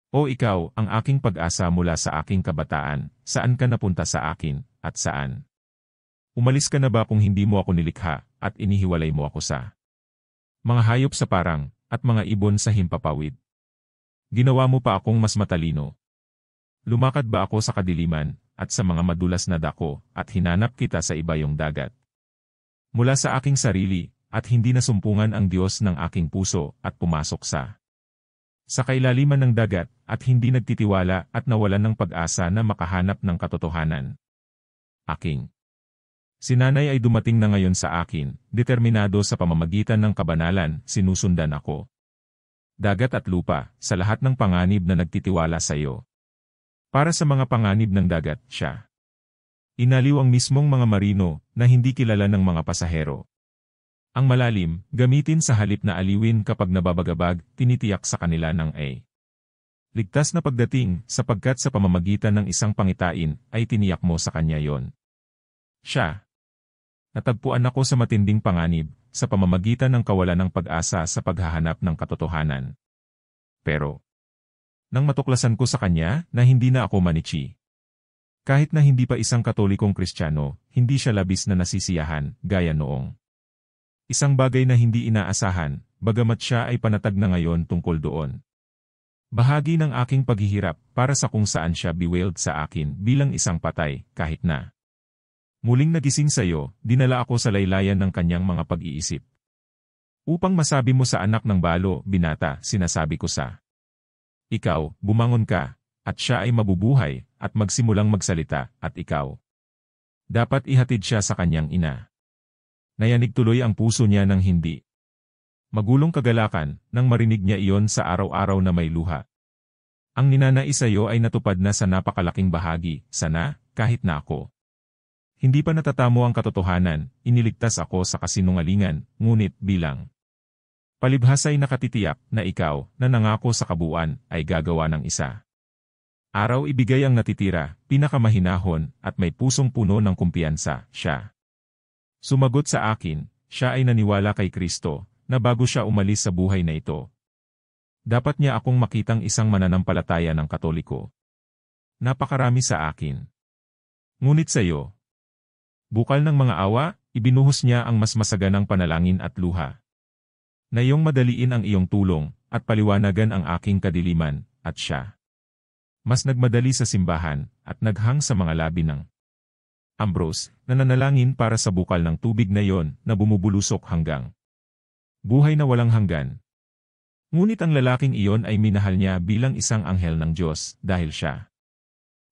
O ikaw, ang aking pag-asa mula sa aking kabataan, saan ka napunta sa akin, at saan? Umalis ka na ba kung hindi mo ako nilikha, at inihiwalay mo ako sa mga hayop sa parang, at mga ibon sa himpapawid? Ginawa mo pa akong mas matalino. Lumakad ba ako sa kadiliman, at sa mga madulas na dako, at hinanap kita sa ibayong dagat? Mula sa aking sarili, at hindi nasumpungan ang Diyos ng aking puso, at pumasok sa kailaliman ng dagat, at hindi nagtitiwala at nawalan ng pag-asa na makahanap ng katotohanan. Aking sinanay ay dumating na ngayon sa akin, determinado sa pamamagitan ng kabanalan, sinusundan ako. Dagat at lupa, sa lahat ng panganib na nagtitiwala sa iyo. Para sa mga panganib ng dagat, siya inaliw ang mismong mga marino na hindi kilala ng mga pasahero. Ang malalim, gamitin sa halip na aliwin kapag nababagabag, tinitiyak sa kanila ng ligtas na pagdating, sapagkat sa pamamagitan ng isang pangitain, ay tiniyak mo sa kanya yon. Siya. Natagpuan ako sa matinding panganib, sa pamamagitan ng kawalan ng pag-asa sa paghahanap ng katotohanan. Pero, nang matuklasan ko sa kanya, na hindi na ako manichi. Kahit na hindi pa isang katolikong Kristiyano, hindi siya labis na nasisiyahan, gaya noong isang bagay na hindi inaasahan, bagamat siya ay panatag na ngayon tungkol doon. Bahagi ng aking paghihirap para sa kung saan siya bewailed sa akin bilang isang patay, kahit na muling nagising sa iyo, dinala ako sa laylayan ng kanyang mga pag-iisip. Upang masabi mo sa anak ng balo, binata, sinasabi ko sa ikaw, bumangon ka, at siya ay mabubuhay, at magsimulang magsalita, at ikaw dapat ihatid siya sa kanyang ina. Nayanig tuloy ang puso niya ng hindi magulong kagalakan, nang marinig niya iyon sa araw-araw na may luha. Ang ninanais sa iyo ay natupad na sa napakalaking bahagi, sana, kahit na ako hindi pa natatamo ang katotohanan, iniligtas ako sa kasinungalingan, ngunit bilang palibhas ay nakatitiyak na ikaw, na nangako sa kabuuan, ay gagawa ng isa. Araw ibigay ang natitira, pinakamahinahon, at may pusong puno ng kumpiyansa, siya. Sumagot sa akin, siya ay naniwala kay Kristo, na bago siya umalis sa buhay na ito. Dapat niya akong makitang isang mananampalataya ng Katoliko. Napakarami sa akin. Ngunit sa iyo, bukal ng mga awa, ibinuhos niya ang mas masaganang panalangin at luha. Na iyong madaliin ang iyong tulong, at paliwanagan ang aking kadiliman, at siya mas nagmadali sa simbahan, at naghang sa mga labi ng Ambrose, na nanalangin para sa bukal ng tubig na yon na bumubulusok hanggang buhay na walang hanggan. Ngunit ang lalaking iyon ay minahal niya bilang isang anghel ng Diyos dahil siya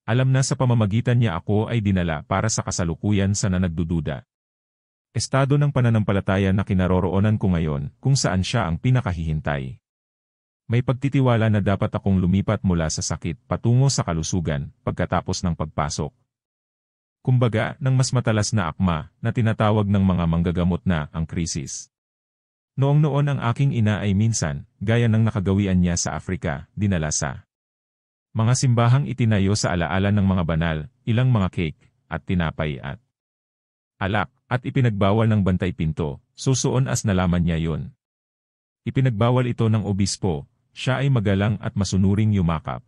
alam na sa pamamagitan niya ako ay dinala para sa kasalukuyan sa nanagdududa. Estado ng pananampalataya na kinaroroonan ko ngayon kung saan siya ang pinakahihintay. May pagtitiwala na dapat akong lumipat mula sa sakit patungo sa kalusugan pagkatapos ng pagpasok. Kumbaga, ng mas matalas na akma na tinatawag ng mga manggagamot na ang krisis. Noong noon ang aking ina ay minsan, gaya ng nakagawian niya sa Afrika, dinala sa mga simbahang itinayo sa alaala ng mga banal, ilang mga cake, at tinapay at alak, at ipinagbawal ng bantay pinto, susuon as nalaman niya yon. Ipinagbawal ito ng obispo, siya ay magalang at masunuring yumakap.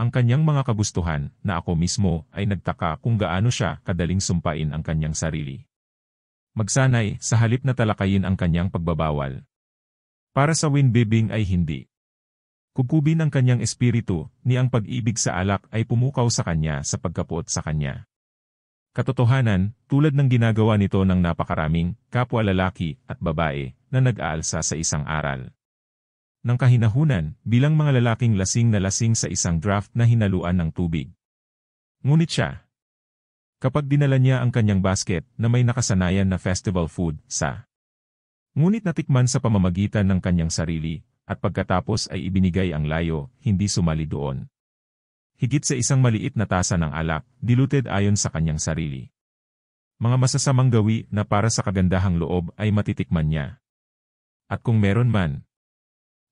Ang kanyang mga kagustuhan, na ako mismo, ay nagtaka kung gaano siya kadaling sumpain ang kanyang sarili. Magsanay, sa halip na talakayin ang kanyang pagbabawal. Para sa Winbibing ay hindi. Kubkubin ang kanyang espiritu, ni ang pag-ibig sa alak ay pumukaw sa kanya sa pagkapuot sa kanya. Katotohanan, tulad ng ginagawa nito ng napakaraming kapwa lalaki at babae na nag-aalsa sa isang aral ng kahinahunan bilang mga lalaking lasing na lasing sa isang draft na hinaluan ng tubig. Ngunit siya, kapag dinala niya ang kanyang basket na may nakasanayan na festival food ngunit natikman sa pamamagitan ng kanyang sarili, at pagkatapos ay ibinigay ang layo, hindi sumali doon. Higit sa isang maliit na tasa ng alak, diluted ayon sa kanyang sarili. Mga masasamang gawi na para sa kagandahang loob ay matitikman niya. At kung meron man,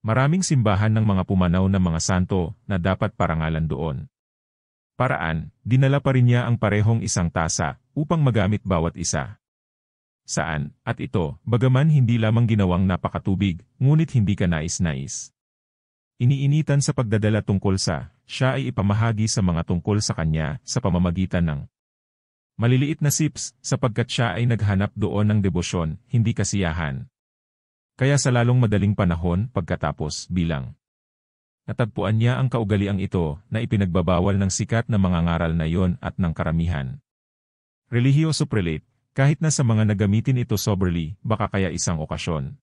maraming simbahan ng mga pumanaw na mga santo na dapat parangalan doon. Paraan, dinala pa rin niya ang parehong isang tasa upang magamit bawat isa. Saan, at ito, bagaman hindi lamang ginawang napakatubig, ngunit hindi ka nais-nais. Iniinitan sa pagdadala tungkol sa, siya ay ipamahagi sa mga tungkol sa kanya sa pamamagitan ng maliliit na sips sapagkat siya ay naghanap doon ng debosyon, hindi kasiyahan. Kaya sa lalong madaling panahon pagkatapos bilang natagpuan niya ang kaugaliang ito na ipinagbabawal ng sikat na mga ngaral na iyon at ng karamihan. Religyoso prelate, kahit na sa mga nagamitin ito soberly, baka kaya isang okasyon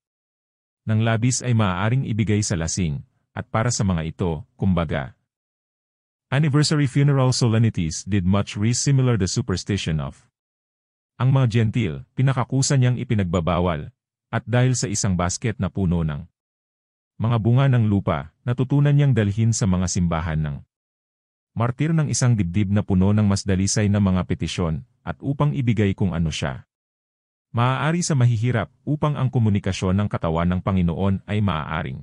ng labis ay maaaring ibigay sa lasing, at para sa mga ito, kumbaga, anniversary funeral solemnities did much similar the superstition of ang mga gentil, pinakakusa niyang ipinagbabawal, at dahil sa isang basket na puno ng mga bunga ng lupa, natutunan niyang dalhin sa mga simbahan ng martir ng isang dibdib na puno ng mas dalisay na mga petisyon, at upang ibigay kung ano siya maaari sa mahihirap upang ang komunikasyon ng katawan ng Panginoon ay maaaring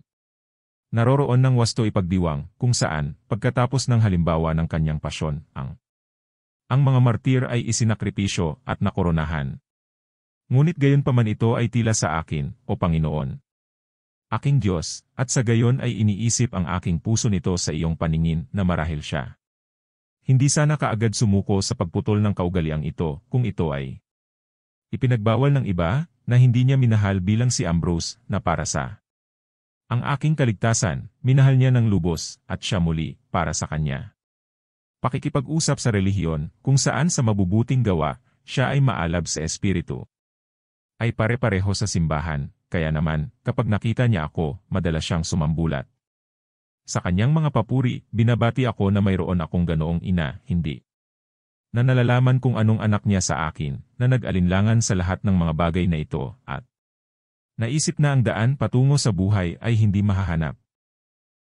naroroon ng wasto ipagdiwang, kung saan, pagkatapos ng halimbawa ng kanyang pasyon, ang mga martir ay isinakripisyo at nakoronahan. Ngunit gayon pa man ito ay tila sa akin, o Panginoon, aking Diyos, at sa gayon ay iniisip ang aking puso nito sa iyong paningin na marahil siya. Hindi sana kaagad sumuko sa pagputol ng kaugaliang ito, kung ito ay ipinagbawal ng iba, na hindi niya minahal bilang si Ambrose, na para sa ang aking kaligtasan, minahal niya ng lubos, at siya muli, para sa kanya. Pakikipag-usap sa relihiyon, kung saan sa mabubuting gawa, siya ay maalab sa espiritu. Ay pare-pareho sa simbahan, kaya naman, kapag nakita niya ako, madalas siyang sumambulat. Sa kanyang mga papuri, binabati ako na mayroon akong ganoong ina, hindi na nalalaman kung anong anak niya sa akin, na nag-alinlangan sa lahat ng mga bagay na ito, at naisip na ang daan patungo sa buhay ay hindi mahahanap.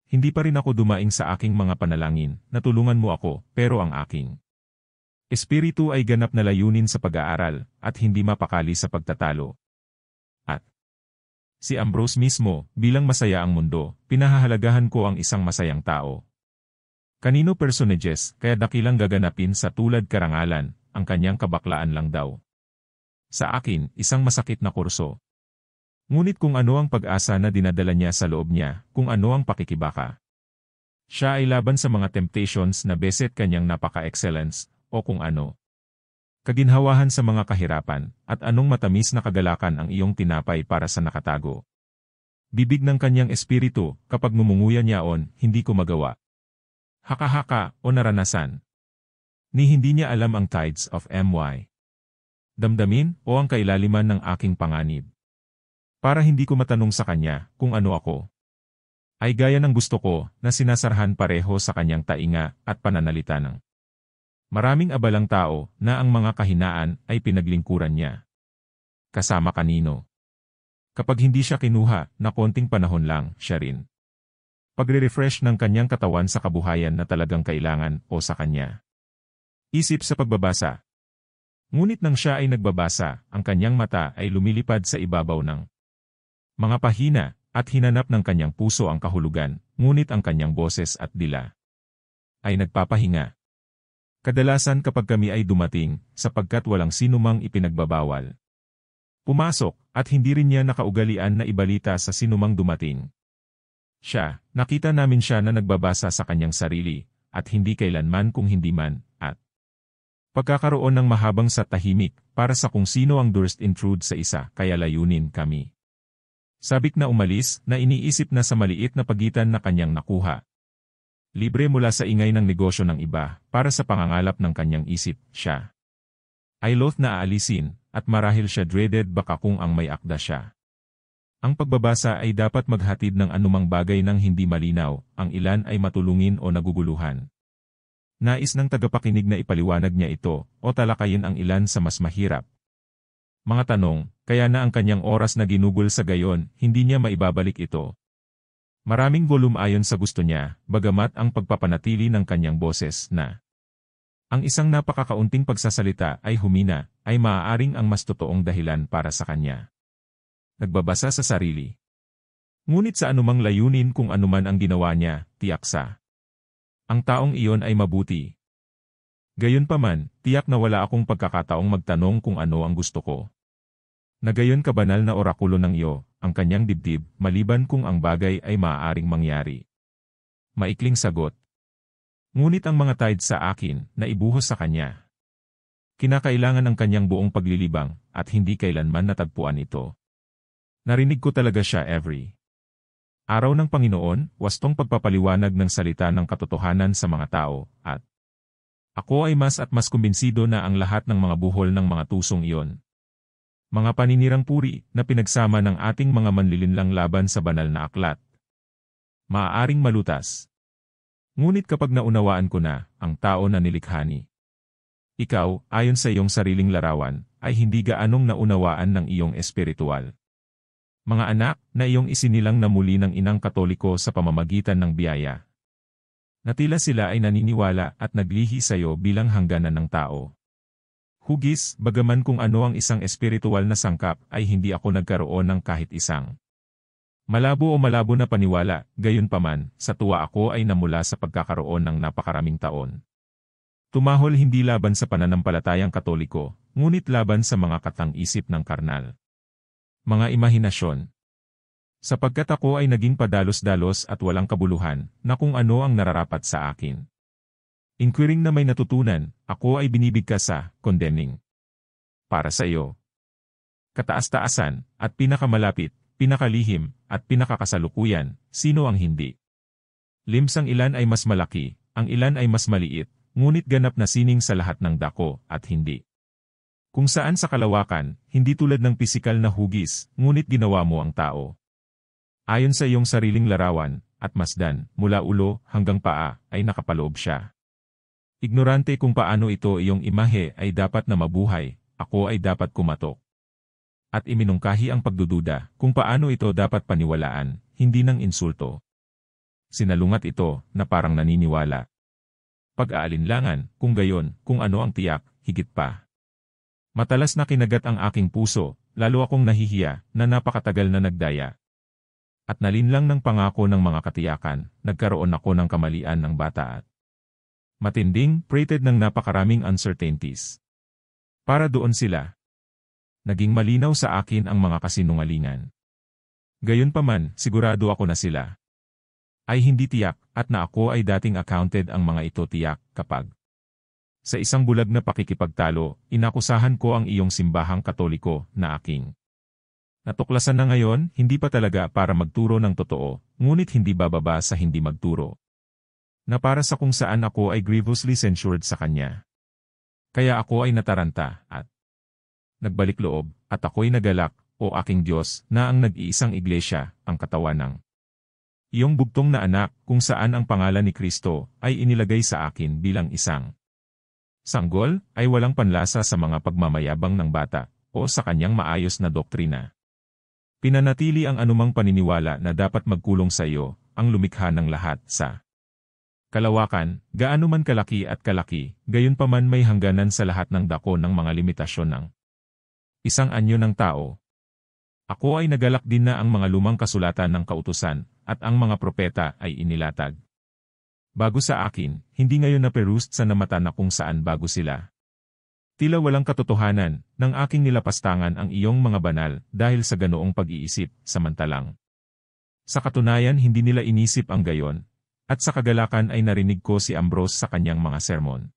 Hindi pa rin ako dumaing sa aking mga panalangin, natulungan mo ako, pero ang aking espiritu ay ganap na layunin sa pag-aaral, at hindi mapakali sa pagtatalo. At si Ambrose mismo, bilang masaya ang mundo, pinahahalagahan ko ang isang masayang tao. Kanino personages, kaya dakilang gaganapin sa tulad karangalan, ang kanyang kabaklaan lang daw. Sa akin, isang masakit na kurso. Ngunit kung ano ang pag-asa na dinadala niya sa loob niya, kung ano ang pakikibaka. Siya ay laban sa mga temptations na beset kanyang napaka-excellence, o kung ano. Kaginhawahan sa mga kahirapan, at anong matamis na kagalakan ang iyong tinapay para sa nakatago. Bibig ng kanyang espiritu, kapag ngumunguya niyaon, hindi ko magawa. Haka-haka, o naranasan. Ni hindi niya alam ang tides of my damdamin, o ang kailaliman ng aking panganib. Para hindi ko matanong sa kanya kung ano ako. Ay gaya ng gusto ko na sinasarhan pareho sa kanyang tainga at pananalita ng maraming abalang tao na ang mga kahinaan ay pinaglingkuran niya. Kasama kanino? Kapag hindi siya kinuha na konting panahon lang, siya rin pagre-refresh ng kanyang katawan sa kabuhayan na talagang kailangan o sa kanya. Isip sa pagbabasa. Ngunit nang siya ay nagbabasa, ang kanyang mata ay lumilipad sa ibabaw ng mga pahina, at hinanap ng kanyang puso ang kahulugan, ngunit ang kanyang boses at dila ay nagpapahinga. Kadalasan kapag kami ay dumating, sapagkat walang sinumang ipinagbabawal pumasok, at hindi rin niya nakaugalian na ibalita sa sinumang dumating. Siya, nakita namin siya na nagbabasa sa kanyang sarili, at hindi kailanman kung hindi man, at pagkakaroon ng mahabang sa tahimik, para sa kung sino ang durst intrude sa isa, kaya layunin kami. Sabik na umalis, na iniisip na sa maliit na pagitan na kanyang nakuha. Libre mula sa ingay ng negosyo ng iba, para sa pangangalap ng kanyang isip, siya ay loath na aalisin, at marahil siya dreaded baka kung ang may akda siya. Ang pagbabasa ay dapat maghatid ng anumang bagay ng hindi malinaw, ang ilan ay matulungin o naguguluhan. Nais ng tagapakinig na ipaliwanag niya ito, o talakayin ang ilan sa mas mahirap. Mga tanong, kaya na ang kanyang oras na ginugol sa gayon, hindi niya maibabalik ito. Maraming volume ayon sa gusto niya, bagamat ang pagpapanatili ng kanyang boses na ang isang napakakaunting pagsasalita ay humina, ay maaaring ang mas totoong dahilan para sa kanya. Nagbabasa sa sarili. Ngunit sa anumang layunin kung anuman ang ginawa niya, tiyak sa ang taong iyon ay mabuti. Gayunpaman, tiyak na wala akong pagkakataong magtanong kung ano ang gusto ko. Na gayon kabanal na orakulo ng iyo, ang kanyang dibdib, maliban kung ang bagay ay maaaring mangyari. Maikling sagot. Ngunit ang mga tide sa akin na ibuhos sa kanya. Kinakailangan ng kanyang buong paglilibang at hindi kailanman natagpuan ito. Narinig ko talaga siya every araw ng Panginoon, wastong pagpapaliwanag ng salita ng katotohanan sa mga tao, at ako ay mas at mas kumbinsido na ang lahat ng mga buhol ng mga tusong iyon. Mga paninirang puri na pinagsama ng ating mga manlilinlang laban sa banal na aklat. Maaaring malutas. Ngunit kapag naunawaan ko na ang tao na nilikhani, ikaw, ayon sa iyong sariling larawan, ay hindi gaanong naunawaan ng iyong espiritual. Mga anak na iyong isinilang na muli ng inang Katoliko sa pamamagitan ng biyaya. Natila sila ay naniniwala at naglihi sa iyo bilang hangganan ng tao. Hugis, bagaman kung ano ang isang espiritual na sangkap ay hindi ako nagkaroon ng kahit isang malabo o malabo na paniwala, gayunpaman, sa tuwa ako ay namula sa pagkakaroon ng napakaraming taon. Tumahol hindi laban sa pananampalatayang Katoliko, ngunit laban sa mga katang-isip ng karnal. Mga imahinasyon. Sapagkat ako ay naging padalos-dalos at walang kabuluhan, na kung ano ang nararapat sa akin. Inquiring na may natutunan, ako ay binibigkas sa condemning. Para sa iyo. Kataas-taasan, at pinakamalapit, pinakalihim, at pinakakasalukuyan, sino ang hindi? Limsang ilan ay mas malaki, ang ilan ay mas maliit, ngunit ganap na sining sa lahat ng dako, at hindi. Kung saan sa kalawakan, hindi tulad ng pisikal na hugis, ngunit ginawa mo ang tao. Ayon sa iyong sariling larawan, at masdan, mula ulo hanggang paa, ay nakapaloob siya. Ignorante kung paano ito iyong imahe ay dapat na mabuhay, ako ay dapat kumatok. At iminungkahi ang pagdududa kung paano ito dapat paniwalaan, hindi ng insulto. Sinalungat ito na parang naniniwala. Pag-aalinlangan, kung gayon, kung ano ang tiyak, higit pa. Matalas na kinagat ang aking puso, lalo akong nahihiya na napakatagal na nagdaya. At nalinlang ng pangako ng mga katiyakan, nagkaroon ako ng kamalian ng bata at matinding, prated ng napakaraming uncertainties. Para doon sila. Naging malinaw sa akin ang mga kasinungalingan. Gayunpaman, sigurado ako na sila ay hindi tiyak, at na ako ay dating accounted ang mga ito tiyak kapag sa isang bulag na pakikipagtalo, inakusahan ko ang iyong simbahang Katoliko na aking natuklasan na ngayon, hindi pa talaga para magturo ng totoo, ngunit hindi bababa sa hindi magturo. Na para sa kung saan ako ay grievously censured sa kanya. Kaya ako ay nataranta at nagbalik loob, at ako'y nagalak, o aking Diyos, na ang nag-iisang iglesia, ang katawan ng iyong bugtong na anak, kung saan ang pangalan ni Kristo ay inilagay sa akin bilang isang sanggol, ay walang panlasa sa mga pagmamayabang ng bata, o sa kanyang maayos na doktrina. Pinanatili ang anumang paniniwala na dapat magkulong sa iyo, ang lumikha ng lahat sa kalawakan, gaano man kalaki at kalaki, gayunpaman may hangganan sa lahat ng dako ng mga limitasyon ng isang anyo ng tao. Ako ay nagalak din na ang mga lumang kasulatan ng kautusan, at ang mga propeta ay inilatag bago sa akin, hindi ngayon na-perused sa namata na kung saan bago sila. Tila walang katotohanan, ng aking nilapastangan ang iyong mga banal, dahil sa ganoong pag-iisip, samantalang. Sa katunayan hindi nila inisip ang gayon, at sa kagalakan ay narinig ko si Ambrose sa kanyang mga sermon.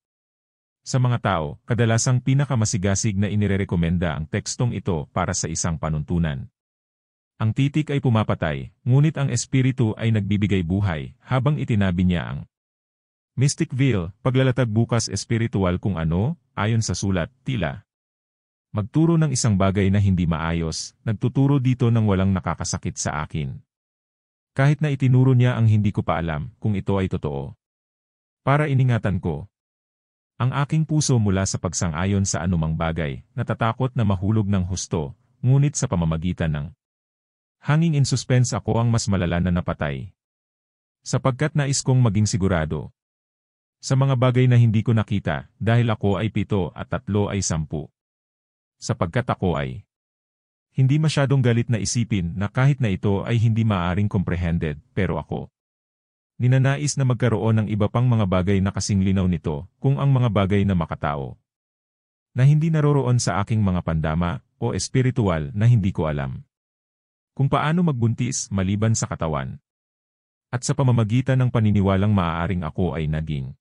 Sa mga tao, kadalasang pinakamasigasig na inirerekomenda ang tekstong ito para sa isang panuntunan. Ang titik ay pumapatay, ngunit ang espiritu ay nagbibigay buhay, habang itinabi niya ang mystic veil, paglalatag bukas espiritual kung ano, ayon sa sulat, tila magturo ng isang bagay na hindi maayos, nagtuturo dito ng walang nakakasakit sa akin. Kahit na itinuro niya ang hindi ko pa alam kung ito ay totoo. Para iningatan ko ang aking puso mula sa pagsang-ayon sa anumang bagay, natatakot na mahulog ng husto, ngunit sa pamamagitan ng hanging in suspense ako ang mas malala na napatay. Sapagkat nais kong maging sigurado sa mga bagay na hindi ko nakita, dahil ako ay 7 at 3 ay 10. Sapagkat ako ay hindi masyadong galit na isipin na kahit na ito ay hindi maaring comprehended, pero ako ninanais na magkaroon ng iba pang mga bagay na kasing linaw nito, kung ang mga bagay na makatao na hindi naroroon sa aking mga pandama, o espiritual na hindi ko alam. Kung paano magbuntis maliban sa katawan. At sa pamamagitan ng paniniwalang maaaring ako ay naging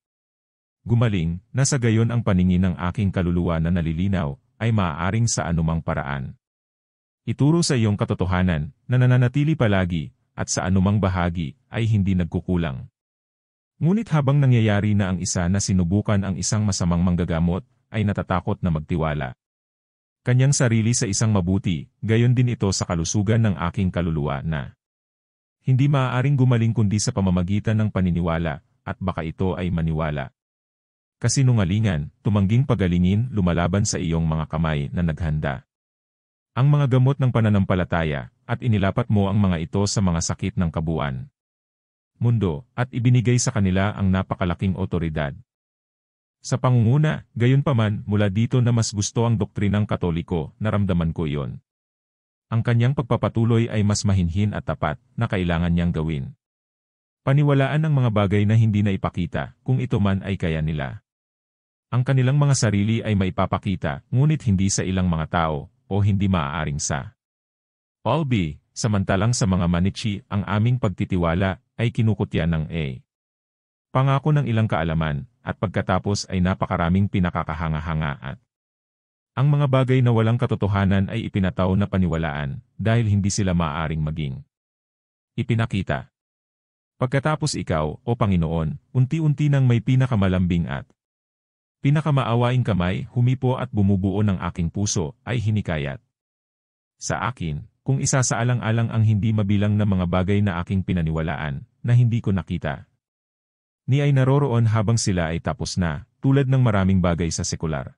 gumaling, na sa gayon ang paningin ng aking kaluluwa na nalilinaw, ay maaaring sa anumang paraan. Ituro sa iyong katotohanan, na nananatili palagi, at sa anumang bahagi, ay hindi nagkukulang. Ngunit habang nangyayari na ang isa na sinubukan ang isang masamang manggagamot, ay natatakot na magtiwala kanyang sarili sa isang mabuti, gayon din ito sa kalusugan ng aking kaluluwa na hindi maaaring gumaling kundi sa pamamagitan ng paniniwala, at baka ito ay maniwala. Kasinungalingan, tumangging pagalingin, lumalaban sa iyong mga kamay na naghanda ang mga gamot ng pananampalataya, at inilapat mo ang mga ito sa mga sakit ng kabuuan mundo, at ibinigay sa kanila ang napakalaking otoridad sa pangunguna. Gayunpaman, mula dito na mas gusto ang doktrinang Katoliko, naramdaman ko iyon. Ang kanyang pagpapatuloy ay mas mahinhin at tapat, na kailangan niyang gawin. Paniwalaan ang mga bagay na hindi na ipakita, kung ito man ay kaya nila. Ang kanilang mga sarili ay maipapakita, ngunit hindi sa ilang mga tao, o hindi maaaring sa Olby. Samantalang sa mga Manichi, ang aming pagtitiwala ay kinukutya ng pangako ng ilang kaalaman, at pagkatapos ay napakaraming pinakakahanga-hanga at ang mga bagay na walang katotohanan ay ipinataw na paniwalaan, dahil hindi sila maaaring maging ipinakita. Pagkatapos ikaw, o Panginoon, unti-unti nang may pinakamalambing at pinakamaawaing kamay, humipo at bumubuo ng aking puso, ay hinikayat sa akin, kung isasaalang-alang ang hindi mabilang na mga bagay na aking pinaniwalaan, na hindi ko nakita, ni ay naroroon habang sila ay tapos na, tulad ng maraming bagay sa sekular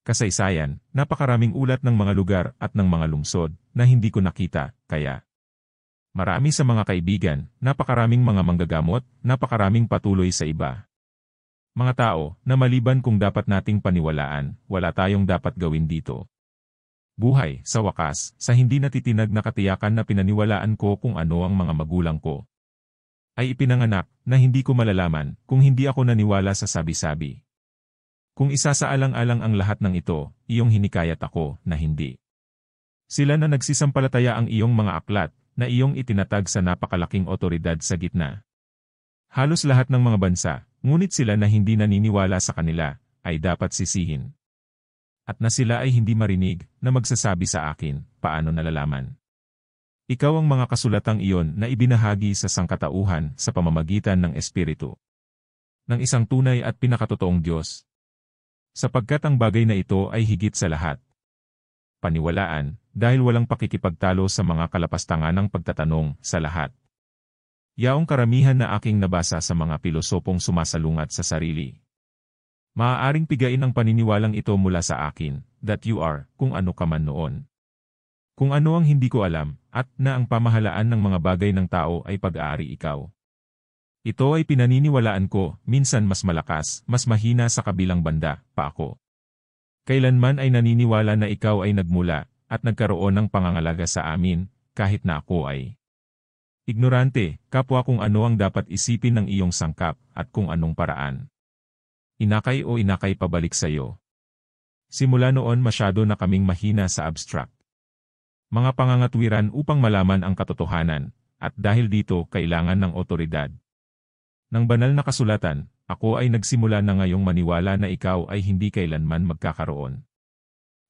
kasaysayan, napakaraming ulat ng mga lugar at ng mga lungsod, na hindi ko nakita, kaya marami sa mga kaibigan, napakaraming mga manggagamot, napakaraming patuloy sa iba. Mga tao, na maliban kung dapat nating paniwalaan, wala tayong dapat gawin dito. Buhay, sa wakas, sa hindi natitinag na katiyakan na pinaniwalaan ko kung ano ang mga magulang ko ay ipinanganak, na hindi ko malalaman, kung hindi ako naniwala sa sabi-sabi. Kung isasaalang-alang ang lahat ng ito, iyong hinikayat ako, na hindi sila na nagsisampalataya ang iyong mga aklat, na iyong itinatag sa napakalaking otoridad sa gitna halos lahat ng mga bansa, ngunit sila na hindi naniniwala sa kanila, ay dapat sisihin. At na sila ay hindi marinig, na magsasabi sa akin, paano nalalaman? Ikaw ang mga kasulatang iyon na ibinahagi sa sangkatauhan sa pamamagitan ng Espiritu ng isang tunay at pinakatotoong Diyos. Sapagkat ang bagay na ito ay higit sa lahat paniwalaan, dahil walang pakikipagtalo sa mga kalapastangan ng pagtatanong sa lahat. Yaong karamihan na aking nabasa sa mga pilosopong sumasalungat sa sarili. Maaaring pigain ang paniniwalang ito mula sa akin, that you are, kung ano ka man noon. Kung ano ang hindi ko alam, at na ang pamahalaan ng mga bagay ng tao ay pag-aari ikaw. Ito ay pinaniniwalaan ko, minsan mas malakas, mas mahina sa kabilang banda, pa ako. Kailanman ay naniniwala na ikaw ay nagmula, at nagkaroon ng pangangalaga sa amin, kahit na ako ay ignorante, kapwa kung ano ang dapat isipin ng iyong sangkap, at kung anong paraan inakay o inakay pabalik sa iyo. Simula noon masyado na kaming mahina sa abstract mga pangangatwiran upang malaman ang katotohanan, at dahil dito kailangan ng otoridad ng banal na kasulatan. Ako ay nagsimula na ngayong maniwala na ikaw ay hindi kailanman magkakaroon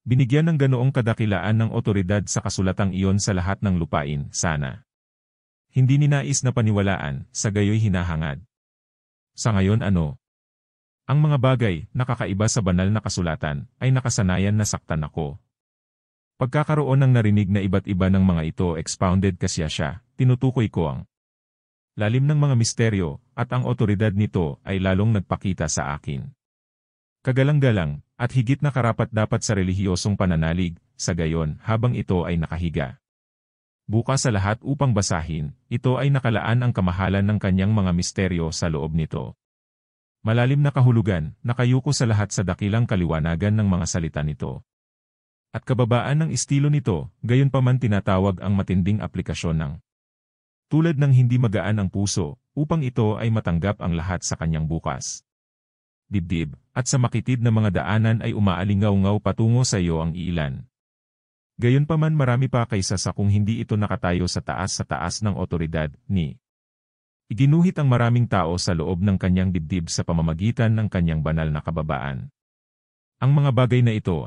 binigyan ng ganoong kadakilaan ng otoridad sa kasulatang iyon sa lahat ng lupain, sana hindi ninais na paniwalaan, sa gayoy hinahangad. Sa ngayon ano? Ang mga bagay, nakakaiba sa banal na kasulatan, ay nakasanayan na saktan ako. Pagkakaroon ng narinig na iba't iba ng mga ito expounded kasya, tinutukoy ko ang lalim ng mga misteryo, at ang otoridad nito ay lalong nagpakita sa akin. Kagalang-galang, at higit na karapat-dapat sa relihiyosong pananalig, sa gayon habang ito ay nakahiga. Bukas sa lahat upang basahin, ito ay nakalaan ang kamahalan ng kanyang mga misteryo sa loob nito. Malalim na kahulugan, nakayuko sa lahat sa dakilang kaliwanagan ng mga salita nito. At kababaan ng estilo nito, gayunpaman tinatawag ang matinding aplikasyon ng tulad ng hindi magaan ang puso, upang ito ay matanggap ang lahat sa kanyang bukas dibdib, at sa makitid na mga daanan ay umaalingaw-ngaw patungo sa iyo ang iilan. Gayunpaman marami pa kaysa sa kung hindi ito nakatayo sa taas ng otoridad ni Iginuhit ang maraming tao sa loob ng kanyang dibdib sa pamamagitan ng kanyang banal na kababaan. Ang mga bagay na ito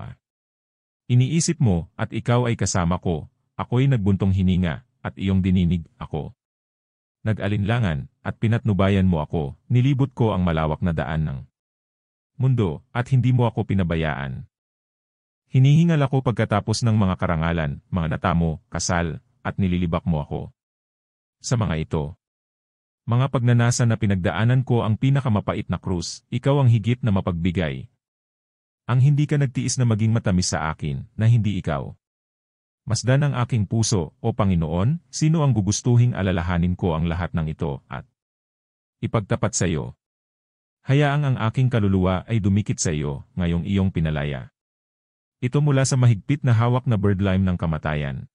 iniisip mo at ikaw ay kasama ko, ako'y nagbuntong hininga at iyong dininig ako. Nag-alinlangan at pinatnubayan mo ako, nilibot ko ang malawak na daan ng mundo at hindi mo ako pinabayaan. Hinihingal ako pagkatapos ng mga karangalan, mga natamo, kasal, at nililibak mo ako. Sa mga ito, mga pagnanasa na pinagdaanan ko ang pinakamapait na krus, ikaw ang higit na mapagbigay. Ang hindi ka nagtiis na maging matamis sa akin, na hindi ikaw. Masdan ang aking puso, o Panginoon, sino ang gugustuhing alalahanin ko ang lahat ng ito at ipagtapat sa iyo. Hayaang ang aking kaluluwa ay dumikit sa iyo, ngayong iyong pinalaya. Ito mula sa mahigpit na hawak na birdlime ng kamatayan.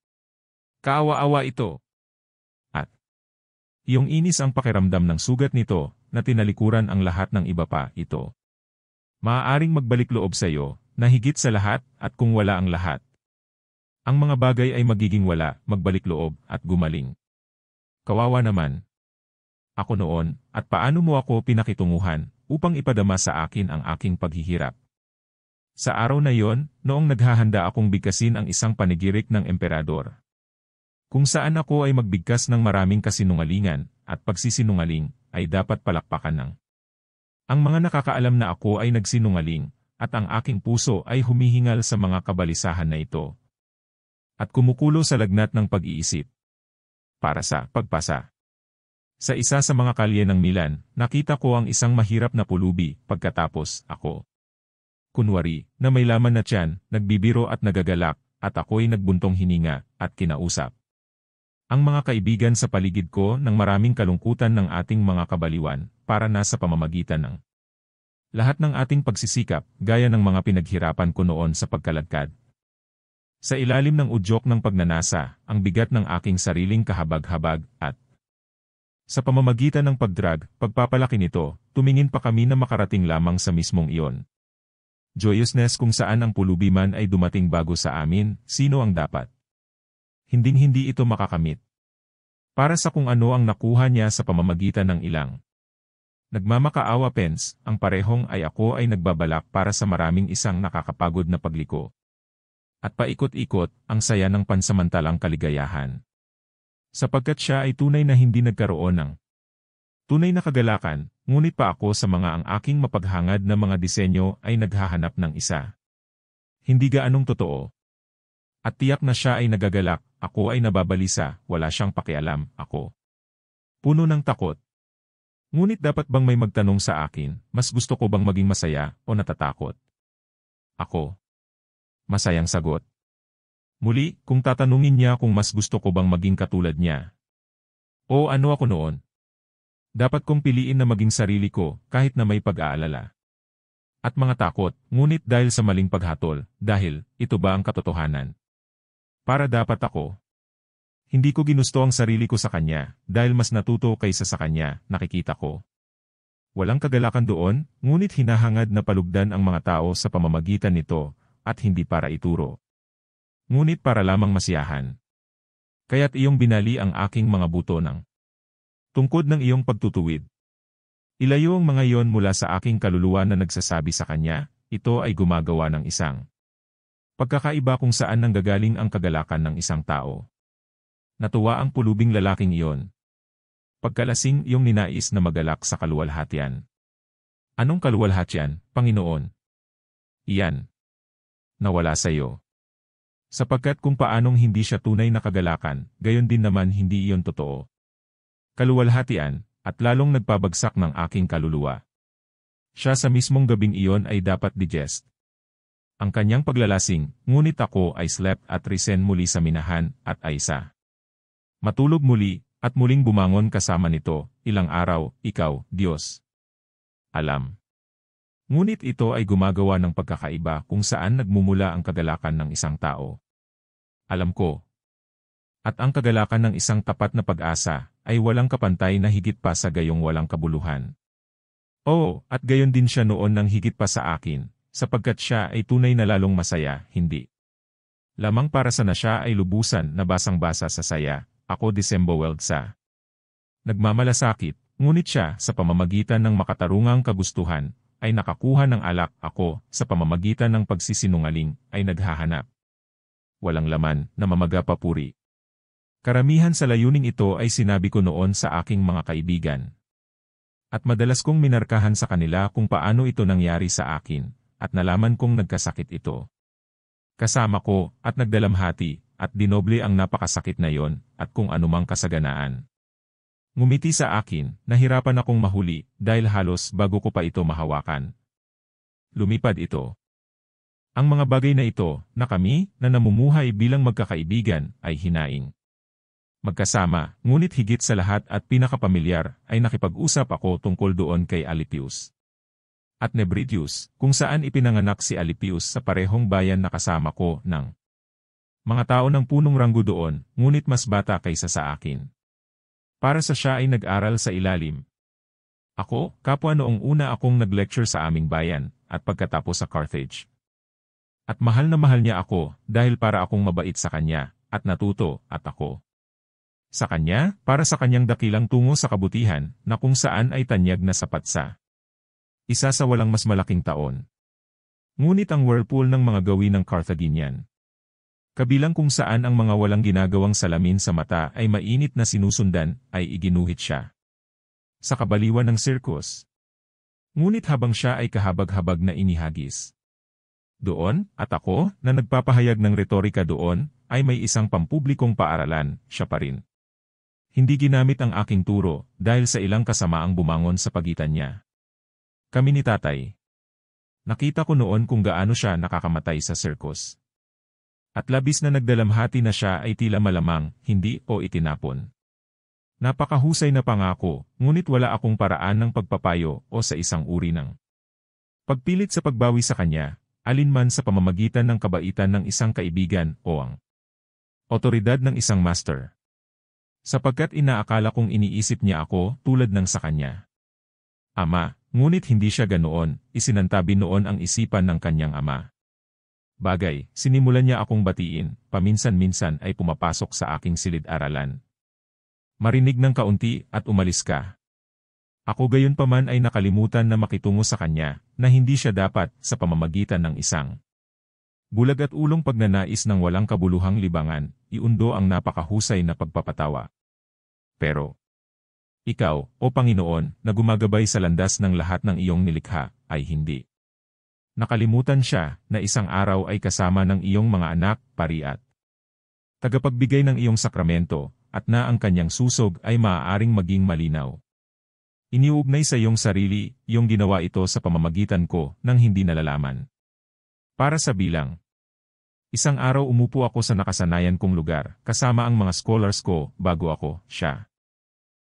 Kaawa-awa ito. At iyong inis ang pakiramdam ng sugat nito, na tinalikuran ang lahat ng iba pa, ito. Maaaring magbalik loob sa iyo, na higit sa lahat, at kung wala ang lahat. Ang mga bagay ay magiging wala, magbalik loob, at gumaling. Kawawa naman. Ako noon, at paano mo ako pinakitunguhan, upang ipadama sa akin ang aking paghihirap. Sa araw na yon, noong naghahanda akong bigkasin ang isang panigirik ng emperador. Kung saan ako ay magbigkas ng maraming kasinungalingan, at pagsisinungaling, ay dapat palakpakan ng. Ang mga nakakaalam na ako ay nagsinungaling, at ang aking puso ay humihingal sa mga kabalisahan na ito. At kumukulo sa lagnat ng pag-iisip. Para sa pagpasa. Sa isa sa mga kalye ng Milan, nakita ko ang isang mahirap na pulubi, pagkatapos, ako. Kunwari, na may laman na tiyan, nagbibiro at nagagalak, at ako'y nagbuntong hininga, at kinausap. Ang mga kaibigan sa paligid ko ng maraming kalungkutan ng ating mga kabaliwan, para nasa pamamagitan ng lahat ng ating pagsisikap, gaya ng mga pinaghirapan ko noon sa pagkaladkad. Sa ilalim ng udyok ng pagnanasa, ang bigat ng aking sariling kahabag-habag, at sa pamamagitan ng pagdrag, pagpapalaki nito, tumingin pa kami na makarating lamang sa mismong iyon. Joyousness kung saan ang pulubi man ay dumating bago sa amin, sino ang dapat? Hinding-hindi ito makakamit. Para sa kung ano ang nakuha niya sa pamamagitan ng ilang. Nagmamakaawa Pence, ang parehong ay ako ay nagbabalak para sa maraming isang nakakapagod na pagliko. At paikot-ikot, ang saya ng pansamantalang kaligayahan. Sapagkat siya ay tunay na hindi nagkaroon ng tunay na kagalakan, ngunit pa ako sa mga ang aking mapaghangad na mga disenyo ay naghahanap ng isa. Hindi gaanong totoo. At tiyak na siya ay nagagalak, ako ay nababalisa, wala siyang pakialam, ako. Puno ng takot. Ngunit dapat bang may magtanong sa akin, mas gusto ko bang maging masaya o natatakot? Ako. Masayang sagot. Muli, kung tatanungin niya kung mas gusto ko bang maging katulad niya. O ano ako noon? Dapat kong piliin na maging sarili ko, kahit na may pag-aalala. At mga takot, ngunit dahil sa maling paghatol, dahil, ito ba ang katotohanan? Para dapat ako. Hindi ko ginusto ang sarili ko sa kanya, dahil mas natuto kaysa sa kanya, nakikita ko. Walang kagalakan doon, ngunit hinahangad na palugdan ang mga tao sa pamamagitan nito, at hindi para ituro. Ngunit para lamang masiyahan. Kaya't iyong binali ang aking mga buto ng tungkod ng iyong pagtutuwid. Ilayo ang mga iyon mula sa aking kaluluwa na nagsasabi sa kanya, ito ay gumagawa ng isang pagkakaiba kung saan nanggagaling ang kagalakan ng isang tao. Natuwa ang pulubing lalaking iyon. Pagkalasing iyong ninais na magalak sa kaluwalhatian. Anong kaluwalhatian, Panginoon? Iyan. Nawala sa iyo. Sapagkat kung paanong hindi siya tunay na kagalakan, gayon din naman hindi iyon totoo. Kaluwalhatian, at lalong nagpabagsak ng aking kaluluwa. Siya sa mismong gabing iyon ay dapat digest. Ang kanyang paglalasing, ngunit ako ay slept at risen muli sa minahan, at aysa. Matulog muli, at muling bumangon kasama nito, ilang araw, ikaw, Diyos. Alam. Ngunit ito ay gumagawa ng pagkakaiba kung saan nagmumula ang kagalakan ng isang tao. Alam ko. At ang kagalakan ng isang tapat na pag-asa, ay walang kapantay na higit pa sa gayong walang kabuluhan. Oo, at gayon din siya noon ng higit pa sa akin, sapagkat siya ay tunay na lalong masaya, hindi. Lamang para sa na siya ay lubusan na basang-basa sa saya, ako disemboweled sa Nagmamalasakit, ngunit siya sa pamamagitan ng makatarungang kagustuhan, ay nakakuha ng alak, ako sa pamamagitan ng pagsisinungaling, ay naghahanap. Walang laman na mamagapapuri. Karamihan sa layuning ito ay sinabi ko noon sa aking mga kaibigan. At madalas kong minarkahan sa kanila kung paano ito nangyari sa akin, at nalaman kong nagkasakit ito. Kasama ko, at nagdalamhati, at dinoble ang napakasakit na yon, at kung anumang kasaganaan. Ngumiti sa akin, nahirapan akong mahuli, dahil halos bago ko pa ito mahawakan. Lumipad ito. Ang mga bagay na ito, na kami, na namumuhay bilang magkakaibigan, ay hinaing. Magkasama, ngunit higit sa lahat at pinakapamilyar, ay nakipag-usap ako tungkol doon kay Alypius. At Nebridius, kung saan ipinanganak si Alypius sa parehong bayan na kasama ko ng mga tao ng punong ranggo doon, ngunit mas bata kaysa sa akin. Para sa siya ay nag-aral sa ilalim. Ako, kapwa noong una akong nag-lecture sa aming bayan, at pagkatapos sa Carthage. At mahal na mahal niya ako, dahil para akong mabait sa kanya, at natuto, at ako. Sa kanya, para sa kanyang dakilang tungo sa kabutihan, na kung saan ay tanyag na sapat sa isa sa walang mas malaking taon. Ngunit ang whirlpool ng mga gawin ng Carthaginian, kabilang kung saan ang mga walang ginagawang salamin sa mata ay mainit na sinusundan, ay iginuhit siya sa kabaliwan ng circus. Ngunit habang siya ay kahabag-habag na inihagis doon, at ako, na nagpapahayag ng retorika doon, ay may isang pampublikong paaralan, siya pa rin. Hindi ginamit ang aking turo, dahil sa ilang kasamaang bumangon sa pagitan niya. Kami ni tatay. Nakita ko noon kung gaano siya nakakamatay sa circus. At labis na nagdalamhati na siya ay tila malamang, hindi o itinapon. Napakahusay na pangako, ngunit wala akong paraan ng pagpapayo o sa isang uri ng pagpilit sa pagbawi sa kanya, alinman sa pamamagitan ng kabaitan ng isang kaibigan o ang otoridad ng isang master. Sapagkat inaakala kong iniisip niya ako tulad ng sa kanya ama, ngunit hindi siya ganoon, isinantabi noon ang isipan ng kanyang ama. Bagay, sinimulan niya akong batiin, paminsan-minsan ay pumapasok sa aking silid-aralan. Marinig ng kaunti at umalis ka. Ako gayon paman ay nakalimutan na makitungo sa kanya, na hindi siya dapat sa pamamagitan ng isang bulag at ulong pagnanais ng walang kabuluhang libangan, iundo ang napakahusay na pagpapatawa. Pero, ikaw, o Panginoon, na gumagabay sa landas ng lahat ng iyong nilikha, ay hindi. Nakalimutan siya, na isang araw ay kasama ng iyong mga anak, pari at tagapagbigay ng iyong sakramento, at na ang kanyang susog ay maaaring maging malinaw. Iniuugnay sa iyong sarili, iyong ginawa ito sa pamamagitan ko, nang hindi nalalaman. Para sa bilang. Isang araw umupo ako sa nakasanayan kong lugar, kasama ang mga scholars ko, bago ako, siya.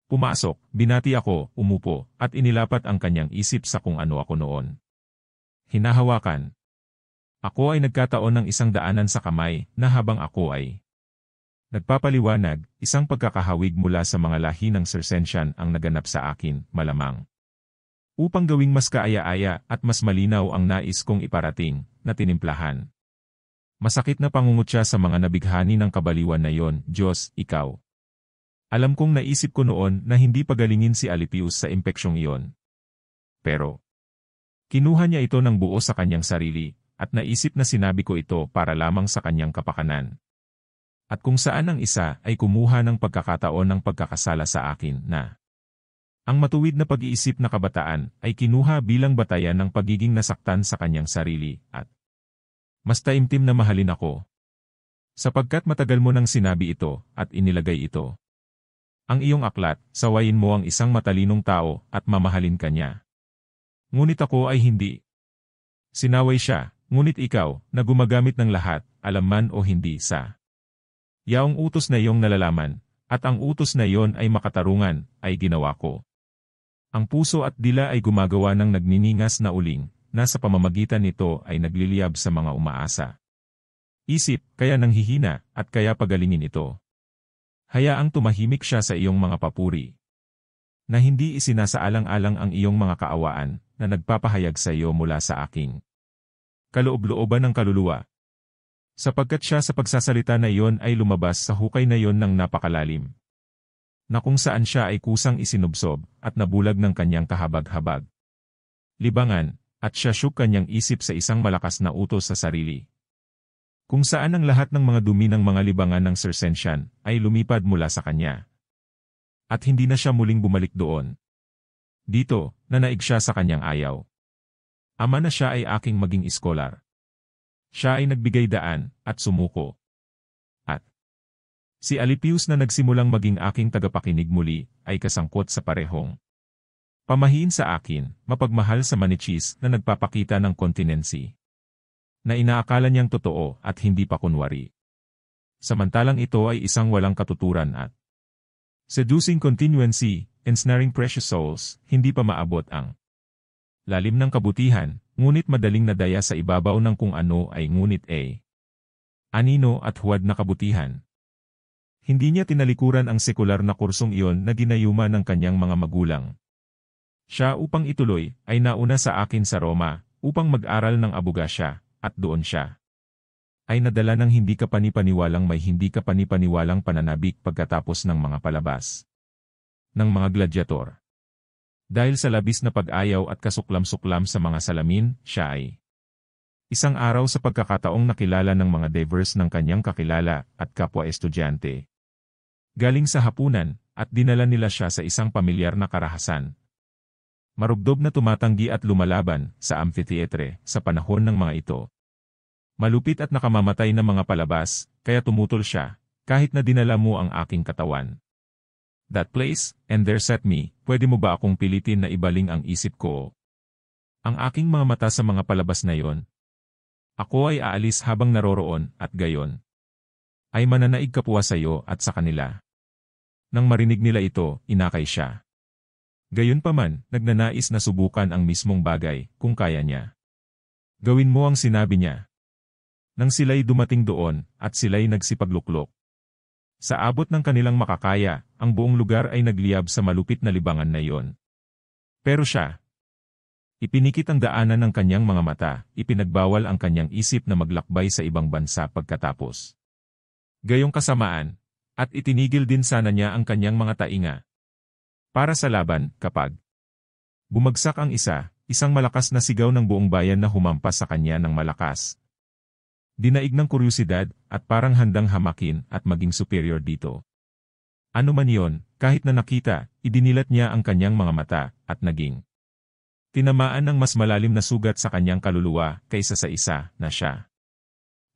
Pumasok, binati ako, umupo, at inilapat ang kanyang isip sa kung ano ako noon. Hinahawakan. Ako ay nagkataon ng isang daanan sa kamay, na habang ako ay nagpapaliwanag, isang pagkakahawig mula sa mga lahi ng Circensian ang naganap sa akin, malamang. Upang gawing mas kaaya-aya at mas malinaw ang nais kong iparating, na tinimplahan. Masakit na pangungutya sa mga nabighani ng kabaliwan na yon, Diyos, ikaw. Alam kong naisip ko noon na hindi pagalingin si Alypius sa impeksyong iyon. Pero, kinuha niya ito ng buo sa kanyang sarili, at naisip na sinabi ko ito para lamang sa kanyang kapakanan. At kung saan ang isa ay kumuha ng pagkakataon ng pagkakasala sa akin na ang matuwid na pag-iisip na kabataan ay kinuha bilang batayan ng pagiging nasaktan sa kanyang sarili at mas taimtim na mahalin ako. Sapagkat matagal mo nang sinabi ito at inilagay ito. Ang iyong aklat, sawayin mo ang isang matalinong tao at mamahalin ka niya. Ngunit ako ay hindi. Sinaway siya, ngunit ikaw, na gumagamit ng lahat, alam man o hindi sa yaong utos na iyong nalalaman, at ang utos na iyon ay makatarungan, ay ginawa ko. Ang puso at dila ay gumagawa ng nagniningas na uling, na sa pamamagitan nito ay nagliliyab sa mga umaasa. Isip, kaya nanghihina, at kaya pagalingin ito. Hayaang tumahimik siya sa iyong mga papuri. Na hindi isinasaalang-alang ang iyong mga kaawaan, na nagpapahayag sa iyo mula sa aking kaloob-looban ng kaluluwa. Sapagkat siya sa pagsasalita na iyon ay lumabas sa hukay na iyon ng napakalalim. na kung saan siya ay kusang isinubsob at nabulag ng kanyang kahabag-habag. Libangan, at siya syuk kanyang isip sa isang malakas na utos sa sarili. Kung saan ang lahat ng mga dumi ng mga libangan ng Circensian ay lumipad mula sa kanya. At hindi na siya muling bumalik doon. Dito, nanaig siya sa kanyang ayaw. Ama na siya ay aking maging iskolar. Siya ay nagbigay daan, at sumuko. At si Alypius na nagsimulang maging aking tagapakinig muli, ay kasangkot sa parehong pamahiin sa akin, mapagmahal sa Manichis na nagpapakita ng continency. Na inaakala niyang totoo at hindi pa kunwari. Samantalang ito ay isang walang katuturan at seducing continuancy, ensnaring precious souls, hindi pa maabot ang lalim ng kabutihan, ngunit madaling nadaya sa ibabaw ng kung ano ay ngunit anino at huwad na kabutihan. Hindi niya tinalikuran ang sekular na kursong iyon na ginayuma ng kanyang mga magulang. Siya upang ituloy ay nauna sa akin sa Roma upang mag-aral ng abogasya, at doon siya ay nadala ng hindi kapanipaniwalang may hindi kapanipaniwalang pananabik pagkatapos ng mga palabas ng mga gladiator. Dahil sa labis na pag-ayaw at kasuklam-suklam sa mga salamin, siya ay isang araw sa pagkakataong nakilala ng mga divers ng kanyang kakilala at kapwa-estudyante. Galing sa hapunan, at dinala nila siya sa isang pamilyar na karahasan. Marugdob na tumatanggi at lumalaban sa amphitheatre sa panahon ng mga ito. Malupit at nakamamatay na mga palabas, kaya tumutol siya, kahit na dinala mo ang aking katawan. That place, and there set me, pwede mo ba akong pilitin na ibaling ang isip ko? Ang aking mga mata sa mga palabas na yon. Ako ay aalis habang naroroon, at gayon ay mananaig kapwa sa iyo at sa kanila. Nang marinig nila ito, inakay siya. Gayunpaman, nagnanais na subukan ang mismong bagay, kung kaya niya. Gawin mo ang sinabi niya. Nang sila'y dumating doon, at sila'y nagsipagluklok. Sa abot ng kanilang makakaya, ang buong lugar ay nagliyab sa malupit na libangan na iyon. Pero siya, ipinikit ang daanan ng kanyang mga mata, ipinagbawal ang kanyang isip na maglakbay sa ibang bansa pagkatapos. Gayong kasamaan, at itinigil din sana niya ang kanyang mga tainga. Para sa laban, kapag bumagsak ang isang malakas na sigaw ng buong bayan na humampas sa kanya ng malakas. Dinaig ng kuryusidad, at parang handang hamakin at maging superior dito. Ano man yon, kahit na nakita, idinilat niya ang kanyang mga mata, at naging tinamaan ng mas malalim na sugat sa kanyang kaluluwa kaysa sa isa na siya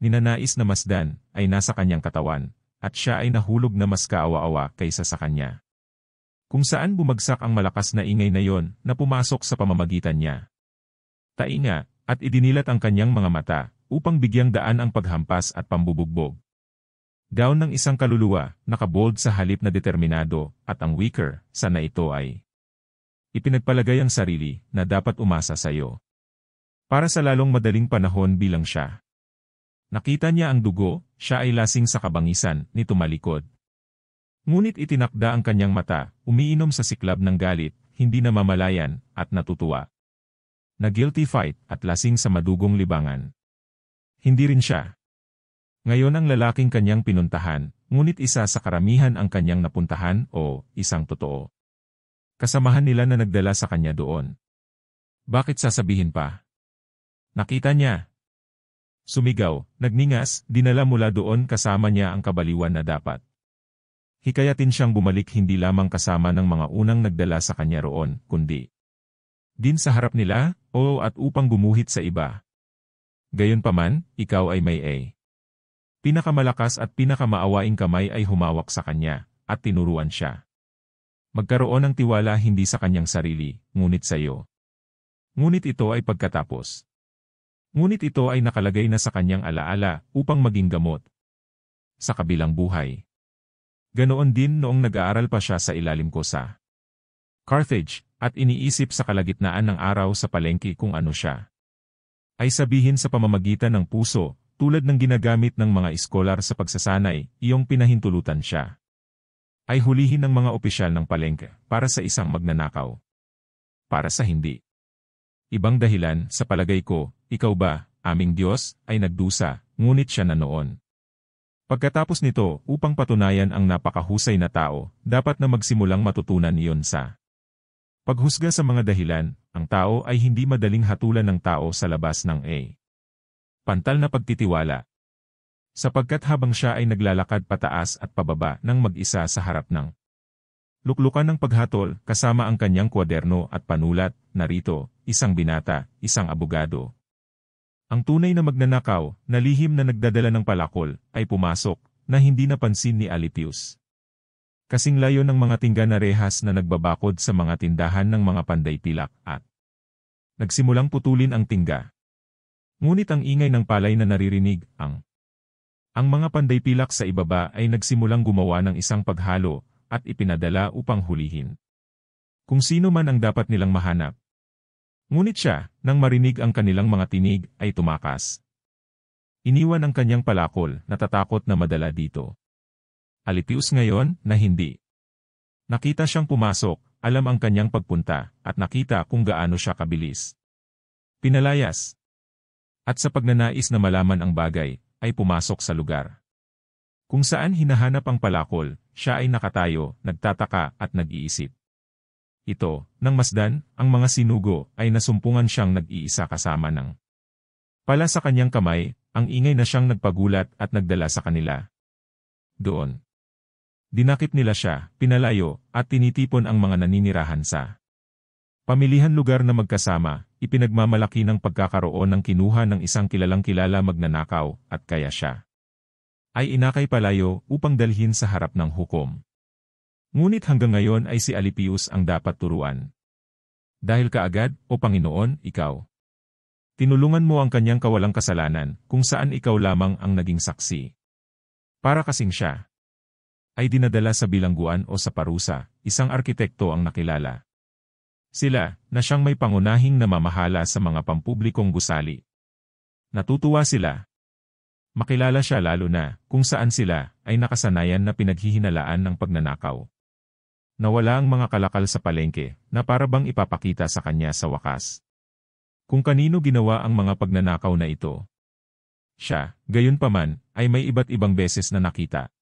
ninanais na masdan, ay nasa kanyang katawan, at siya ay nahulog na mas kaawa-awa kaysa sa kanya. Kung saan bumagsak ang malakas na ingay na yon na pumasok sa pamamagitan niya. Tainga, at idinilat ang kanyang mga mata, upang bigyang daan ang paghampas at pambubugbog. Down ng isang kaluluwa, nakabold sa halip na determinado, at ang weaker, sana ito ay ipinagpalagay ang sarili, na dapat umasa sa iyo. Para sa lalong madaling panahon bilang siya. Nakita niya ang dugo, siya ay lasing sa kabangisan, ni tumalikod. Ngunit itinakda ang kanyang mata, umiinom sa siklab ng galit, hindi namamalayan, at natutuwa. Na guilty fight, at lasing sa madugong libangan. Hindi rin siya. Ngayon ang lalaking kanyang pinuntahan, ngunit isa sa karamihan ang kanyang napuntahan o isang totoo. Kasamahan nila na nagdala sa kanya doon. Bakit sasabihin pa? Nakita niya. Sumigaw, nagningas, dinala mula doon kasama niya ang kabaliwan na dapat. Hikayatin siyang bumalik hindi lamang kasama ng mga unang nagdala sa kanya roon, kundi din sa harap nila, o at upang gumuhit sa iba. Gayunpaman, ikaw ay may pinakamalakas at pinakamaawaing kamay ay humawak sa kanya, at tinuruan siya. Magkaroon ng tiwala hindi sa kanyang sarili, ngunit sa iyo. Ngunit ito ay pagkatapos. Ngunit ito ay nakalagay na sa kanyang alaala upang maging gamot sa kabilang buhay. Ganoon din noong nag-aaral pa siya sa ilalim ko sa Carthage, at iniisip sa kalagitnaan ng araw sa palengke kung ano siya ay sabihin sa pamamagitan ng puso, tulad ng ginagamit ng mga iskolar sa pagsasanay, iyong pinahintulutan siya ay hulihin ng mga opisyal ng palengke para sa isang magnanakaw. Para sa hindi ibang dahilan, sa palagay ko, ikaw ba, aming Diyos, ay nagdusa, ngunit siya na noon. Pagkatapos nito, upang patunayan ang napakahusay na tao, dapat na magsimulang matutunan iyon sa paghusga sa mga dahilan. Ang tao ay hindi madaling hatulan ng tao sa labas ng pantal na pagtitiwala. Sapagkat habang siya ay naglalakad pataas at pababa ng mag-isa sa harap ng luklukan ng paghatol, kasama ang kanyang kwaderno at panulat, narito, isang binata, isang abogado. Ang tunay na magnanakaw, na lihim na nagdadala ng palakol, ay pumasok, na hindi napansin ni Alypius. Kasing layo ng mga tingga na rehas na nagbabakod sa mga tindahan ng mga panday pilak at nagsimulang putulin ang tingga. Ngunit ang ingay ng palay na naririnig, ang mga panday pilak sa ibaba ay nagsimulang gumawa ng isang paghalo at ipinadala upang hulihin kung sino man ang dapat nilang mahanap. Ngunit siya, nang marinig ang kanilang mga tinig, ay tumakas. Iniwan ang kanyang palakol, natatakot na madala dito. Alypius ngayon, na hindi. Nakita siyang pumasok, alam ang kanyang pagpunta, at nakita kung gaano siya kabilis. Pinalayas. At sa pagnanais na malaman ang bagay, ay pumasok sa lugar kung saan hinahanap ang palakol, siya ay nakatayo, nagtataka at nag-iisip. Ito, nang masdan, ang mga sinugo ay nasumpungan siyang nag-iisa kasama ng pala sa kanyang kamay, ang ingay na siyang nagpagulat at nagdala sa kanila. Doon. Dinakip nila siya, pinalayo, at tinitipon ang mga naninirahan sa pamilihan lugar na magkasama, ipinagmamalaki ng pagkakaroon ng kinuha ng isang kilalang-kilala magnanakaw, at kaya siya ay inakay palayo upang dalhin sa harap ng hukom. Ngunit hanggang ngayon ay si Alypius ang dapat turuan. Dahil kaagad, o Panginoon, ikaw tinulungan mo ang kanyang kawalang kasalanan, kung saan ikaw lamang ang naging saksi. Para kasing siya ay dinadala sa bilangguan o sa parusa, isang arkitekto ang nakilala. Sila, na siyang may pangunahing namamahala sa mga pampublikong gusali. Natutuwa sila. Makilala siya lalo na, kung saan sila ay nakasanayan na pinaghihinalaan ng pagnanakaw. Nawala ang mga kalakal sa palengke, na para bang ipapakita sa kanya sa wakas kung kanino ginawa ang mga pagnanakaw na ito. Siya, gayunpaman, ay may iba't ibang beses na nakita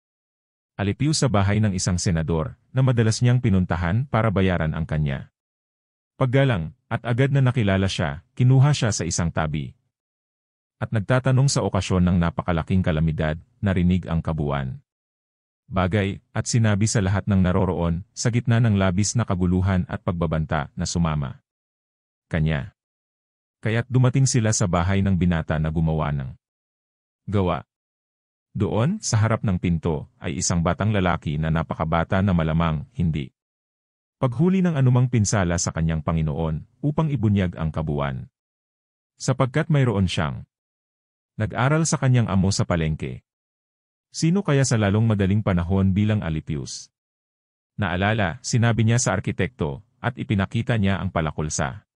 Alypius sa bahay ng isang senador, na madalas niyang pinuntahan para bayaran ang kanya paggalang, at agad na nakilala siya, kinuha siya sa isang tabi at nagtatanong sa okasyon ng napakalaking kalamidad, narinig ang kabuuan bagay, at sinabi sa lahat ng naroroon, sa gitna ng labis na kaguluhan at pagbabanta na sumama kanya. Kaya't dumating sila sa bahay ng binata na gumawa ng gawa. Doon, sa harap ng pinto, ay isang batang lalaki na napakabata na malamang, hindi paghuli ng anumang pinsala sa kanyang Panginoon, upang ibunyag ang kabuuan. Sapagkat mayroon siyang nag-aral sa kanyang amo sa palengke. Sino kaya sa lalong madaling panahon bilang Alypius? Naalala, sinabi niya sa arkitekto, at ipinakita niya ang palakol sa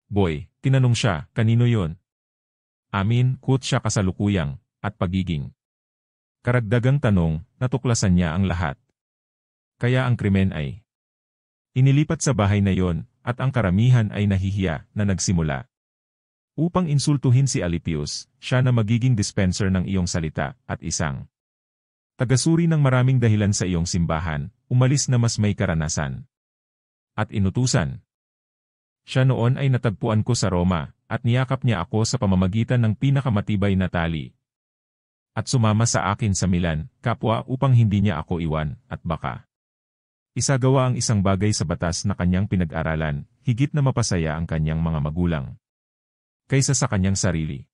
boy. Tinanong siya, kanino yon? Amin, kut siya kasalukuyang, at pagiging karagdagang tanong, natuklasan niya ang lahat. Kaya ang krimen ay inilipat sa bahay na yon, at ang karamihan ay nahihiya na nagsimula upang insultuhin si Alypius, siya na magiging dispenser ng iyong salita, at isang tagasuri ng maraming dahilan sa iyong simbahan, umalis na mas may karanasan at inutusan. Siya noon ay natagpuan ko sa Roma, at niyakap niya ako sa pamamagitan ng pinakamatibay na tali. At sumama sa akin sa Milan, kapwa upang hindi niya ako iwan, at baka isagawa ang isang bagay sa batas na kanyang pinag-aralan, higit na mapasaya ang kanyang mga magulang kaysa sa kanyang sarili.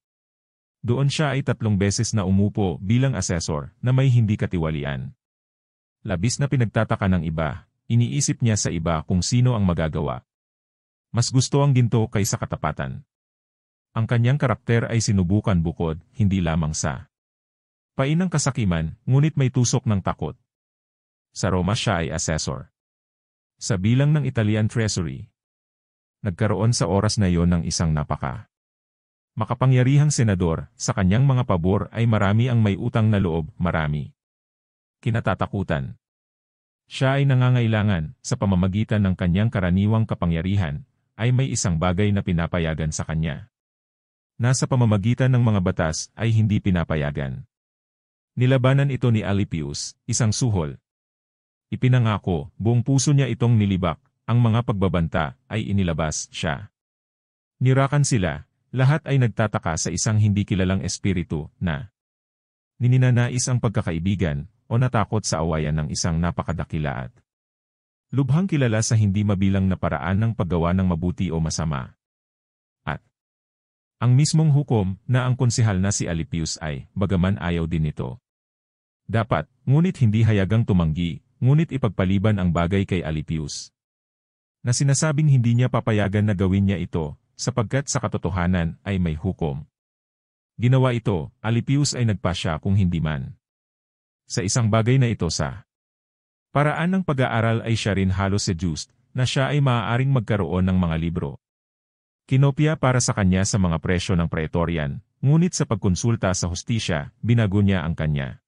Doon siya ay 3 beses na umupo bilang asesor na may hindi katiwalian. Labis na pinagtataka ng iba, iniisip niya sa iba kung sino ang magagawa. Mas gusto ang ginto kaysa katapatan. Ang kanyang karakter ay sinubukan bukod, hindi lamang sa painang kasakiman, ngunit may tusok ng takot. Sa Roma siya ay assessor. Sa bilang ng Italian Treasury. Nagkaroon sa oras na yon ng isang makapangyarihang senador, sa kanyang mga pabor ay marami ang may utang na loob, marami kinatatakutan. Siya ay nangangailangan, sa pamamagitan ng kanyang karaniwang kapangyarihan, ay may isang bagay na pinapayagan sa kanya. Nasa pamamagitan ng mga batas ay hindi pinapayagan. Nilabanan ito ni Alypius, isang suhol. Ipinangako, buong puso niya itong nilibak, ang mga pagbabanta ay inilabas siya. Nirakan sila, lahat ay nagtataka sa isang hindi kilalang espiritu na nininanais ang pagkakaibigan o natakot sa awayan ng isang napakadakila at lubhang kilala sa hindi mabilang na paraan ng paggawa ng mabuti o masama. At ang mismong hukom na ang konsehal na si Alypius ay, bagaman ayaw din nito. Dapat, ngunit hindi hayagang tumanggi, ngunit ipagpaliban ang bagay kay Alypius. Na sinasabing hindi niya papayagan na gawin niya ito, sapagkat sa katotohanan ay may hukom. Ginawa ito, Alypius ay nagpasya kung hindi man. Sa isang bagay na ito sa paraan ng pag-aaral ay siya rin halos seduced, na siya ay maaaring magkaroon ng mga libro. Kinopya para sa kanya sa mga presyo ng Praetorian, ngunit sa pagkonsulta sa hustisya, binago niya ang kanya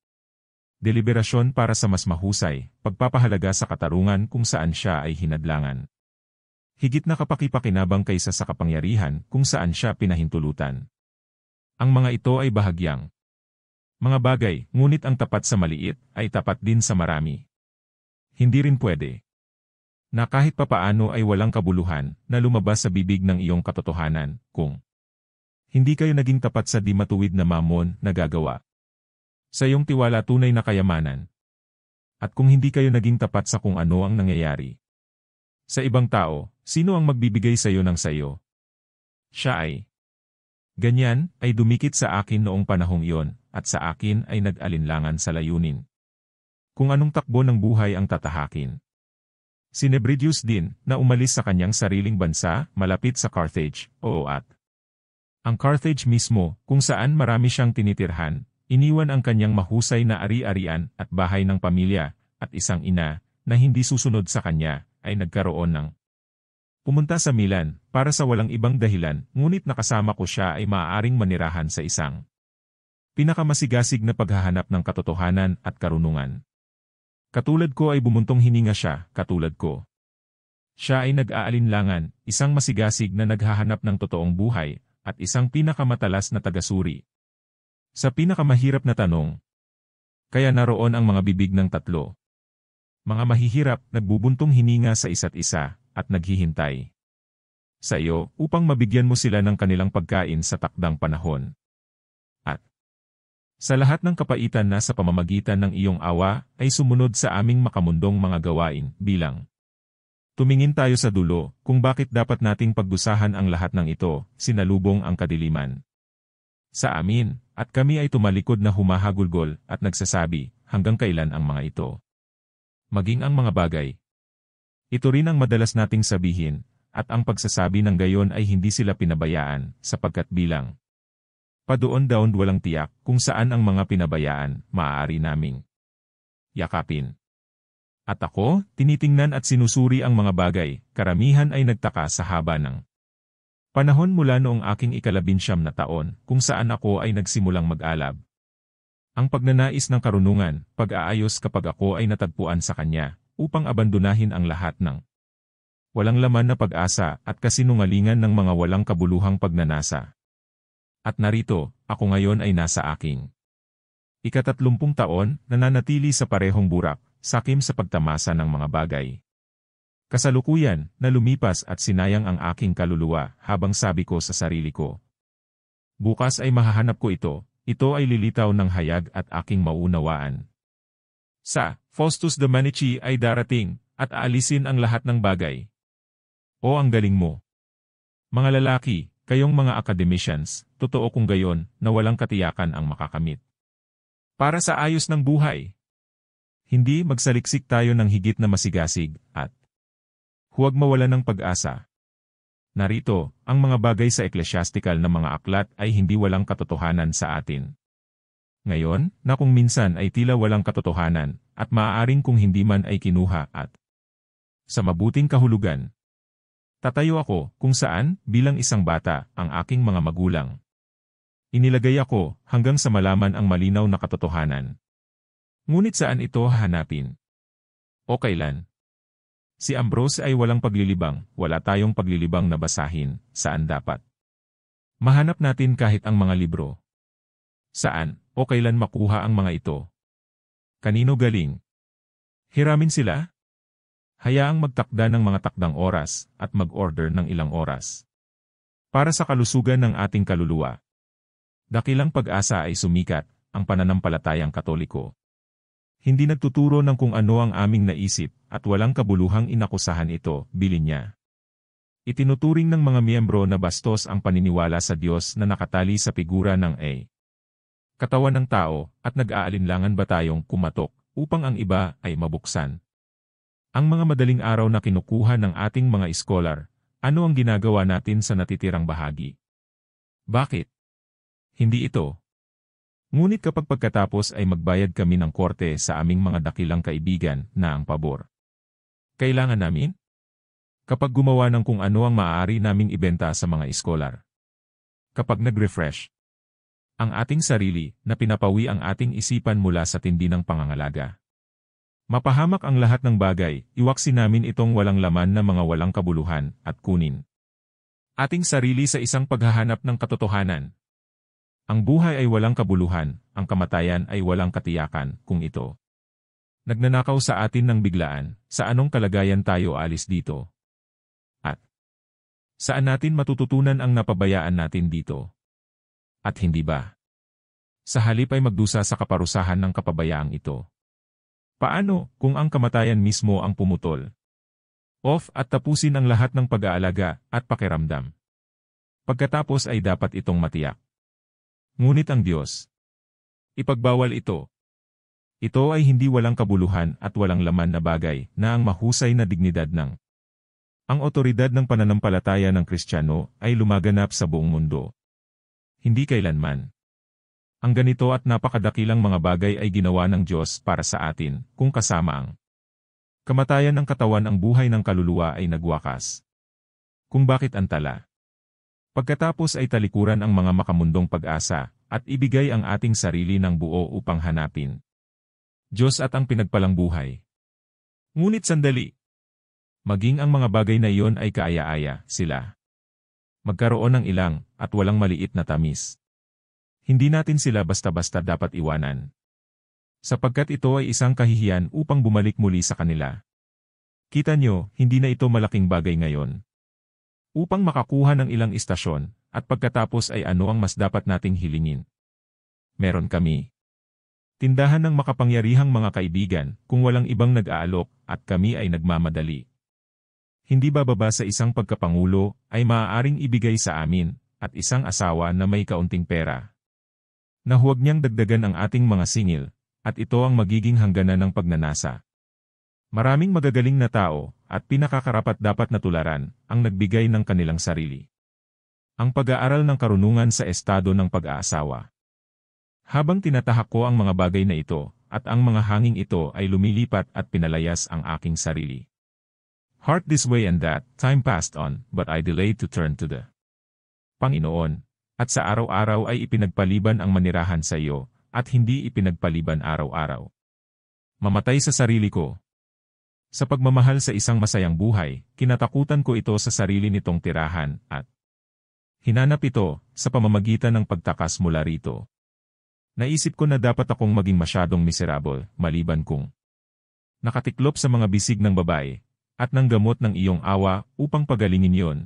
deliberasyon para sa mas mahusay, pagpapahalaga sa katarungan kung saan siya ay hinadlangan. Higit na kapakipakinabang kaysa sa kapangyarihan kung saan siya pinahintulutan. Ang mga ito ay bahagyang mga bagay, ngunit ang tapat sa maliit ay tapat din sa marami. Hindi rin pwede na kahit papaano ay walang kabuluhan na lumabas sa bibig ng iyong katotohanan kung hindi kayo naging tapat sa di matuwid na mamon na gagawa sa iyong tiwala tunay na kayamanan. At kung hindi kayo naging tapat sa kung ano ang nangyayari sa ibang tao, sino ang magbibigay sa iyo ng sayo? Siya ay ganyan, ay dumikit sa akin noong panahong iyon, at sa akin ay nag-alinlangan sa layunin. Kung anong takbo ng buhay ang tatahakin. Si Nebridius din, na umalis sa kanyang sariling bansa, malapit sa Carthage, at ang Carthage mismo, kung saan marami siyang tinitirhan, iniwan ang kanyang mahusay na ari-arian at bahay ng pamilya, at isang ina, na hindi susunod sa kanya, ay nagkaroon ng pumunta sa Milan, para sa walang ibang dahilan, ngunit nakasama ko siya ay maaaring manirahan sa isang pinakamasigasig na paghahanap ng katotohanan at karunungan. Katulad ko ay bumuntong hininga siya, katulad ko. Siya ay nag-aalinlangan, isang masigasig na naghahanap ng totoong buhay, at isang pinakamatalas na tagasuri sa pinakamahirap na tanong. Kaya naroon ang mga bibig ng tatlo. Mga mahihirap, nagbubuntong hininga sa isa't isa, at naghihintay sa iyo upang mabigyan mo sila ng kanilang pagkain sa takdang panahon. At sa lahat ng kapaitan na sa pamamagitan ng iyong awa, ay sumunod sa aming makamundong mga gawain, bilang tumingin tayo sa dulo, kung bakit dapat nating pagdusahan ang lahat ng ito, sinalubong ang kadiliman sa amin, at kami ay tumalikod na humahagulgol, at nagsasabi, hanggang kailan ang mga ito? Maging ang mga bagay. Ito rin ang madalas nating sabihin, at ang pagsasabi ng gayon ay hindi sila pinabayaan, sapagkat bilang padoon-daon walang tiyak kung saan ang mga pinabayaan, maaari naming yakapin. At ako, tinitingnan at sinusuri ang mga bagay, karamihan ay nagtaka sa haba ng panahon mula noong aking 19 na taon, kung saan ako ay nagsimulang mag-alab. Ang pagnanais ng karunungan, pag-aayos kapag ako ay natagpuan sa kanya, upang abandonahin ang lahat ng walang laman na pag-asa at kasinungalingan ng mga walang kabuluhang pagnanasa. At narito, ako ngayon ay nasa aking 30 taon, nananatili sa parehong burak, sakim sa pagtamasa ng mga bagay. Kasalukuyan, na lumipas at sinayang ang aking kaluluwa, habang sabi ko sa sarili ko, bukas ay mahahanap ko ito ay lilitaw ng hayag at aking maunawaan. Sa Faustus de Manichi ay darating, at aalisin ang lahat ng bagay. O ang galing mo! Mga lalaki, kayong mga academicians, totoo kung gayon, na walang katiyakan ang makakamit para sa ayos ng buhay. Hindi magsaliksik tayo ng higit na masigasig, at huwag mawalan ng pag-asa. Narito, ang mga bagay sa eklesiastikal na mga aklat ay hindi walang katotohanan sa atin. Ngayon, na kung minsan ay tila walang katotohanan, at maaaring kung hindi man ay kinuha at sa mabuting kahulugan. Tatayo ako, kung saan, bilang isang bata, ang aking mga magulang. Inilagay ako, hanggang sa malaman ang malinaw na katotohanan. Ngunit saan ito hahanapin? O kailan? Si Ambrose ay walang paglilibang, wala tayong paglilibang na basahin, saan dapat mahanap natin kahit ang mga libro. Saan, o kailan makuha ang mga ito? Kanino galing? Hiramin sila? Hayaang magtakda ng mga takdang oras at mag-order ng ilang oras. Para sa kalusugan ng ating kaluluwa. Dakilang Pag-asa ay sumikat, ang pananampalatayang Katoliko. Hindi nagtuturo ng kung ano ang aming naisip at walang kabuluhang inakusahan ito, bilin niya. Itinuturing ng mga miyembro na bastos ang paniniwala sa Diyos na nakatali sa figura ng katawan ng tao at nag-aalinlangan ba tayong kumatok upang ang iba ay mabuksan. Ang mga madaling araw na kinukuha ng ating mga iskolar, ano ang ginagawa natin sa natitirang bahagi? Bakit? Hindi ito. Ngunit kapag pagkatapos ay magbayad kami ng korte sa aming mga dakilang kaibigan na ang pabor. Kailangan namin? Kapag gumawa ng kung ano ang maaari naming ibenta sa mga iskolar. Kapag nag-refresh ang ating sarili na pinapawi ang ating isipan mula sa tindi ng pangangalaga. Mapahamak ang lahat ng bagay, iwaksi namin itong walang laman na mga walang kabuluhan at kunin ating sarili sa isang paghahanap ng katotohanan. Ang buhay ay walang kabuluhan, ang kamatayan ay walang katiyakan kung ito nagnanakaw sa atin ng biglaan, sa anong kalagayan tayo alis dito? At saan natin matututunan ang napabayaan natin dito? At hindi ba? Sa halip ay magdusa sa kaparusahan ng kapabayaang ito. Paano kung ang kamatayan mismo ang pumutol? Off at tapusin ang lahat ng pag-aalaga at pakiramdam. Pagkatapos ay dapat itong matiyak. Ngunit ang Diyos, ipagbawal ito. Ito ay hindi walang kabuluhan at walang laman na bagay na ang mahusay na dignidad ng ang otoridad ng pananampalataya ng Kristiyano ay lumaganap sa buong mundo. Hindi kailanman. Ang ganito at napakadakilang mga bagay ay ginawa ng Diyos para sa atin, kung kasama ang kamatayan ng katawan ang buhay ng kaluluwa ay nagwakas. Kung bakit antala? Pagkatapos ay talikuran ang mga makamundong pag-asa, at ibigay ang ating sarili ng buo upang hanapin Diyos at ang pinagpalang buhay. Ngunit sandali. Maging ang mga bagay na iyon ay kaaya-aya, sila magkaroon ng ilang, at walang maliit na tamis. Hindi natin sila basta-basta dapat iwanan. Sapagkat ito ay isang kahihiyan upang bumalik muli sa kanila. Kita nyo, hindi na ito malaking bagay ngayon. Upang makakuha ng ilang istasyon, at pagkatapos ay ano ang mas dapat nating hilingin. Meron kami tindahan ng makapangyarihang mga kaibigan, kung walang ibang nag-aalok, at kami ay nagmamadali. Hindi bababa sa isang pagkapangulo, ay maaaring ibigay sa amin, at isang asawa na may kaunting pera. Na huwag niyang dagdagan ang ating mga singil, at ito ang magiging hangganan ng pagnanasa. Maraming magagaling na tao, at pinakakarapat dapat na tularan, ang nagbigay ng kanilang sarili. Ang pag-aaral ng karunungan sa estado ng pag-aasawa. Habang tinatahak ko ang mga bagay na ito, at ang mga hanging ito ay lumilipat at pinalayas ang aking sarili. Heart this way and that, time passed on, but I delayed to turn to the Panginoon, at sa araw-araw ay ipinagpaliban ang manirahan sa iyo, at hindi ipinagpaliban araw-araw. Mamatay sa sarili ko. Sa pagmamahal sa isang masayang buhay, kinatakutan ko ito sa sarili nitong tirahan, at hinanap ito sa pamamagitan ng pagtakas mula rito. Naisip ko na dapat akong maging masyadong miserable, maliban kung nakatiklop sa mga bisig ng babae, at ng gamot ng iyong awa upang pagalingin yon.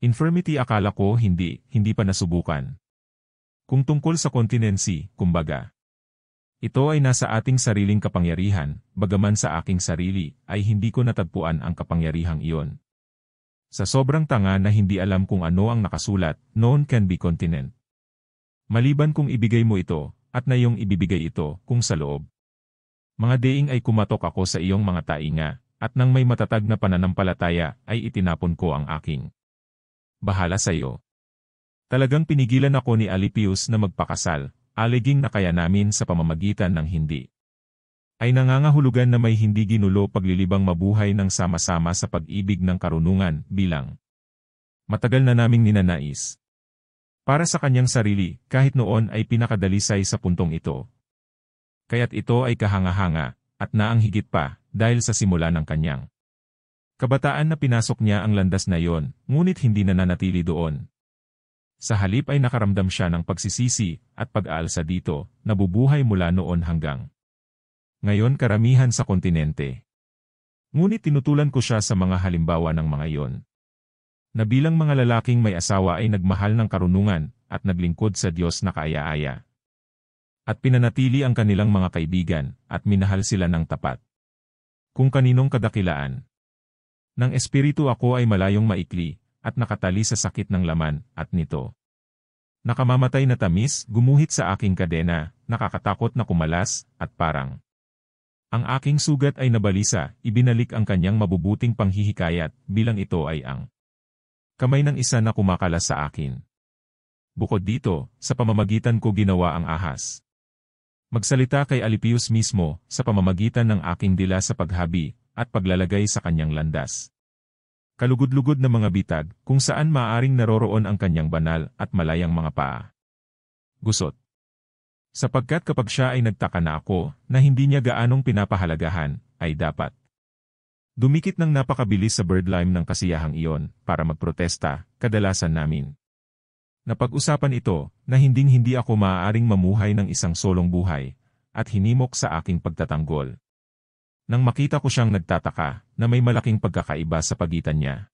Infirmity akala ko hindi pa nasubukan. Kung tungkol sa continency, kumbaga. Ito ay nasa ating sariling kapangyarihan, bagaman sa aking sarili ay hindi ko natagpuan ang kapangyarihang iyon. Sa sobrang tanga na hindi alam kung ano ang nakasulat, none can be continent. Maliban kung ibigay mo ito, at na iyong ibibigay ito, kung sa loob. Mga deing ay kumatok ako sa iyong mga tainga, at nang may matatag na pananampalataya ay itinapon ko ang aking bahala sa iyo. Talagang pinigilan ako ni Alipius na magpakasal, aliging na kaya namin sa pamamagitan ng hindi ay nangangahulugan na may hindi ginulo paglilibang mabuhay ng sama-sama sa pag-ibig ng karunungan bilang matagal na naming ninanais. Para sa kanyang sarili, kahit noon ay pinakadalisay sa puntong ito. Kaya't ito ay kahanga-hanga, at naang higit pa, dahil sa simula ng kanyang kabataan na pinasok niya ang landas na yon, ngunit hindi na nanatili doon. Sa halip ay nakaramdam siya ng pagsisisi at pag-aalsa dito, nabubuhay mula noon hanggang ngayon karamihan sa kontinente. Ngunit tinutulan ko siya sa mga halimbawa ng mga iyon. Na bilang mga lalaking may asawa ay nagmahal ng karunungan at naglingkod sa Diyos na kaaya-aya. At pinanatili ang kanilang mga kaibigan at minahal sila ng tapat. Kung kaninong kadakilaan ng espiritu ako ay malayong maikli at nakatali sa sakit ng laman at nito. Nakamamatay na tamis, gumuhit sa aking kadena, nakakatakot na kumalas at parang ang aking sugat ay nabalisa, ibinalik ang kanyang mabubuting panghihikayat bilang ito ay ang kamay ng isa na kumakalas sa akin. Bukod dito, sa pamamagitan ko ginawa ang ahas. Magsalita kay Alypius mismo sa pamamagitan ng aking dila sa paghabi at paglalagay sa kanyang landas. Kalugod-lugod na mga bitag kung saan maaaring naroroon ang kanyang banal at malayang mga paa. Gusot. Sapagkat kapag siya ay nagtaka na ako na hindi niya gaanong pinapahalagahan, ay dapat dumikit ng napakabilis sa birdlime ng kasiyahang iyon para magprotesta, kadalasan namin. Napag-usapan ito na hinding-hindi ako maaaring mamuhay ng isang solong buhay at hinimok sa aking pagtatanggol. Nang makita ko siyang nagtataka na may malaking pagkakaiba sa pagitan niya.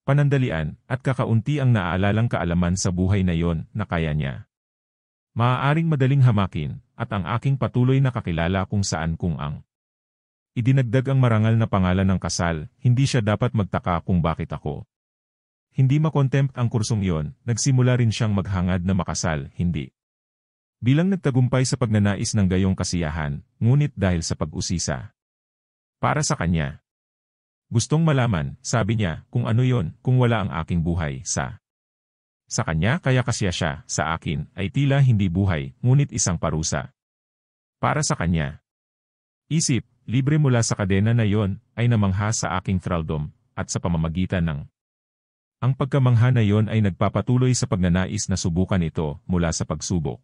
Panandalian at kakaunti ang naaalalang kaalaman sa buhay na iyon na kaya niya. Maaaring madaling hamakin at ang aking patuloy na kakilala kung saan kung ang idinagdag ang marangal na pangalan ng kasal, hindi siya dapat magtaka kung bakit ako. Hindi makontempt ang kursong iyon, nagsimula rin siyang maghangad na makasal, hindi. Bilang nagtagumpay sa pagnanais ng gayong kasiyahan, ngunit dahil sa pag-usisa. Para sa kanya. Gustong malaman, sabi niya, kung ano yon, kung wala ang aking buhay sa kanya kaya kasya siya, sa akin, ay tila hindi buhay, ngunit isang parusa. Para sa kanya. Isip, libre mula sa kadena na yon, ay namangha sa aking thraldom, at sa pamamagitan ng ang pagkamangha na yon ay nagpapatuloy sa pagnanais na subukan ito mula sa pagsubok.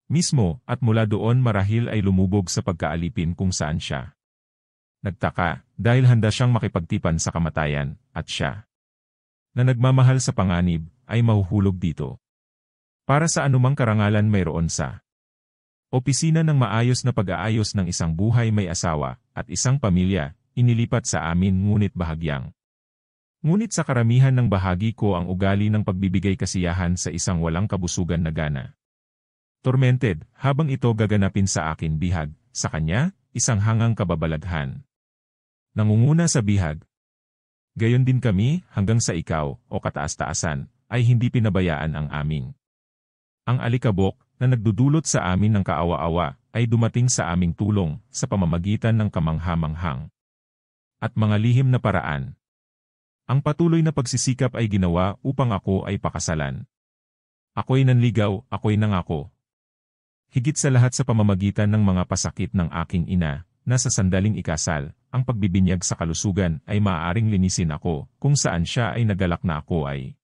Mismo, at mula doon marahil ay lumubog sa pagkaalipin kung saan siya nagtaka, dahil handa siyang makipagtipan sa kamatayan, at siya na nagmamahal sa panganib, ay mahuhulog dito. Para sa anumang karangalan mayroon sa opisina ng maayos na pag-aayos ng isang buhay may asawa, at isang pamilya, inilipat sa amin ngunit bahagyang. Ngunit sa karamihan ng bahagi ko ang ugali ng pagbibigay kasiyahan sa isang walang kabusugan na gana. Tormented, habang ito gaganapin sa akin bihag, sa kanya, isang hangang kababalaghan. Nangunguna sa bihag. Gayon din kami, hanggang sa ikaw, o kataas-taasan, ay hindi pinabayaan ang aming. Ang alikabok, na nagdudulot sa amin ng kaawa-awa, ay dumating sa aming tulong, sa pamamagitan ng kamangha-manghang at mga lihim na paraan. Ang patuloy na pagsisikap ay ginawa upang ako ay pakasalan. Ako'y nanligaw, ako'y nangako. Higit sa lahat sa pamamagitan ng mga pasakit ng aking ina, na sa sandaling ikasal, ang pagbibinyag sa kalusugan ay maaaring linisin ako, kung saan siya ay nagalak na ako ay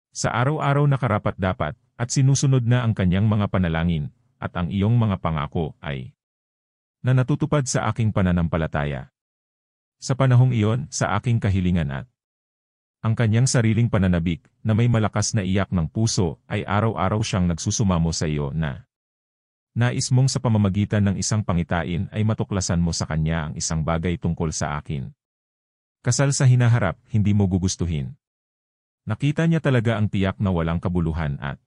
sa araw-araw na karapat-dapat, at sinusunod na ang kanyang mga panalangin, at ang iyong mga pangako ay na natutupad sa aking pananampalataya. Sa panahong iyon, sa aking kahilingan at ang kanyang sariling pananabik, na may malakas na iyak ng puso, ay araw-araw siyang nagsusumamo sa iyo na nais mong sa pamamagitan ng isang pangitain ay matuklasan mo sa kanya ang isang bagay tungkol sa akin. Kasal sa hinaharap, hindi mo gugustuhin. Nakita niya talaga ang tiyak na walang kabuluhan at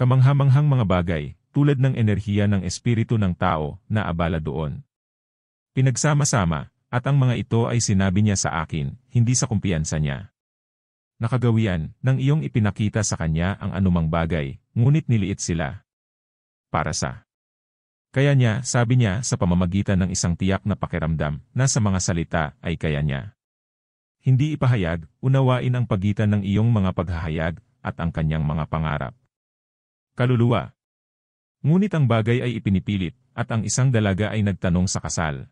kamangha-manghang mga bagay, tulad ng enerhiya ng espiritu ng tao, na abala doon. Pinagsama-sama, at ang mga ito ay sinabi niya sa akin, hindi sa kumpiyansa niya. Nakagawian, nang iyong ipinakita sa kanya ang anumang bagay, ngunit niliit sila. Para sa kaya niya, sabi niya sa pamamagitan ng isang tiyak na pakiramdam, na sa mga salita ay kaya niya. Hindi ipahayag, unawain ang pagitan ng iyong mga paghahayag, at ang kanyang mga pangarap. Kaluluwa. Ngunit ang bagay ay ipinipilit, at ang isang dalaga ay nagtanong sa kasal.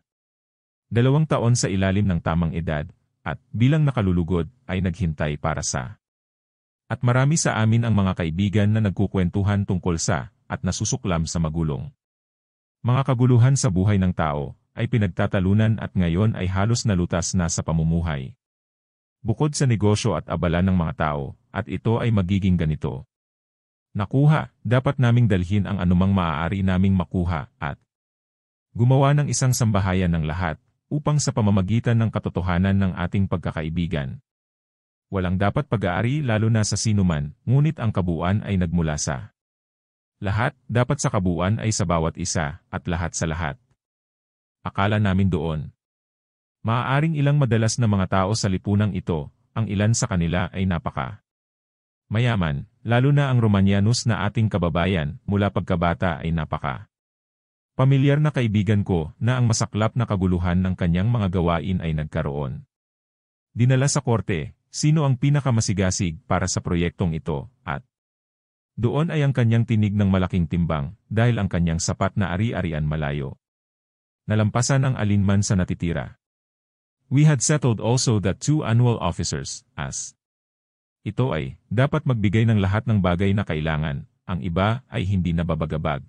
2 taon sa ilalim ng tamang edad, at bilang nakalulugod, ay naghintay para sa. At marami sa amin ang mga kaibigan na nagkukwentuhan tungkol sa, at nasusuklam sa magulong. Mga kaguluhan sa buhay ng tao, ay pinagtatalunan at ngayon ay halos nalutas na sa pamumuhay. Bukod sa negosyo at abala ng mga tao, at ito ay magiging ganito. Nakuha, dapat naming dalhin ang anumang maaari naming makuha at gumawa ng isang sambahayan ng lahat, upang sa pamamagitan ng katotohanan ng ating pagkakaibigan. Walang dapat pag-aari lalo na sa sinuman, ngunit ang kabuuan ay nagmula sa lahat, dapat sa kabuuan ay sa bawat isa, at lahat sa lahat. Akala namin doon. Maaaring ilang madalas na mga tao sa lipunang ito, ang ilan sa kanila ay napaka mayaman, lalo na ang Romanianus na ating kababayan, mula pagkabata ay napaka pamilyar na kaibigan ko na ang masaklap na kaguluhan ng kanyang mga gawain ay nagkaroon. Dinala sa korte, sino ang pinakamasigasig para sa proyektong ito, at doon ay ang kanyang tinig ng malaking timbang, dahil ang kanyang sapat na ari-arian malayo. Nalampasan ang alinman sa natitira. We had settled also that 2 annual officers, as ito ay, dapat magbigay ng lahat ng bagay na kailangan, ang iba ay hindi nababagabag.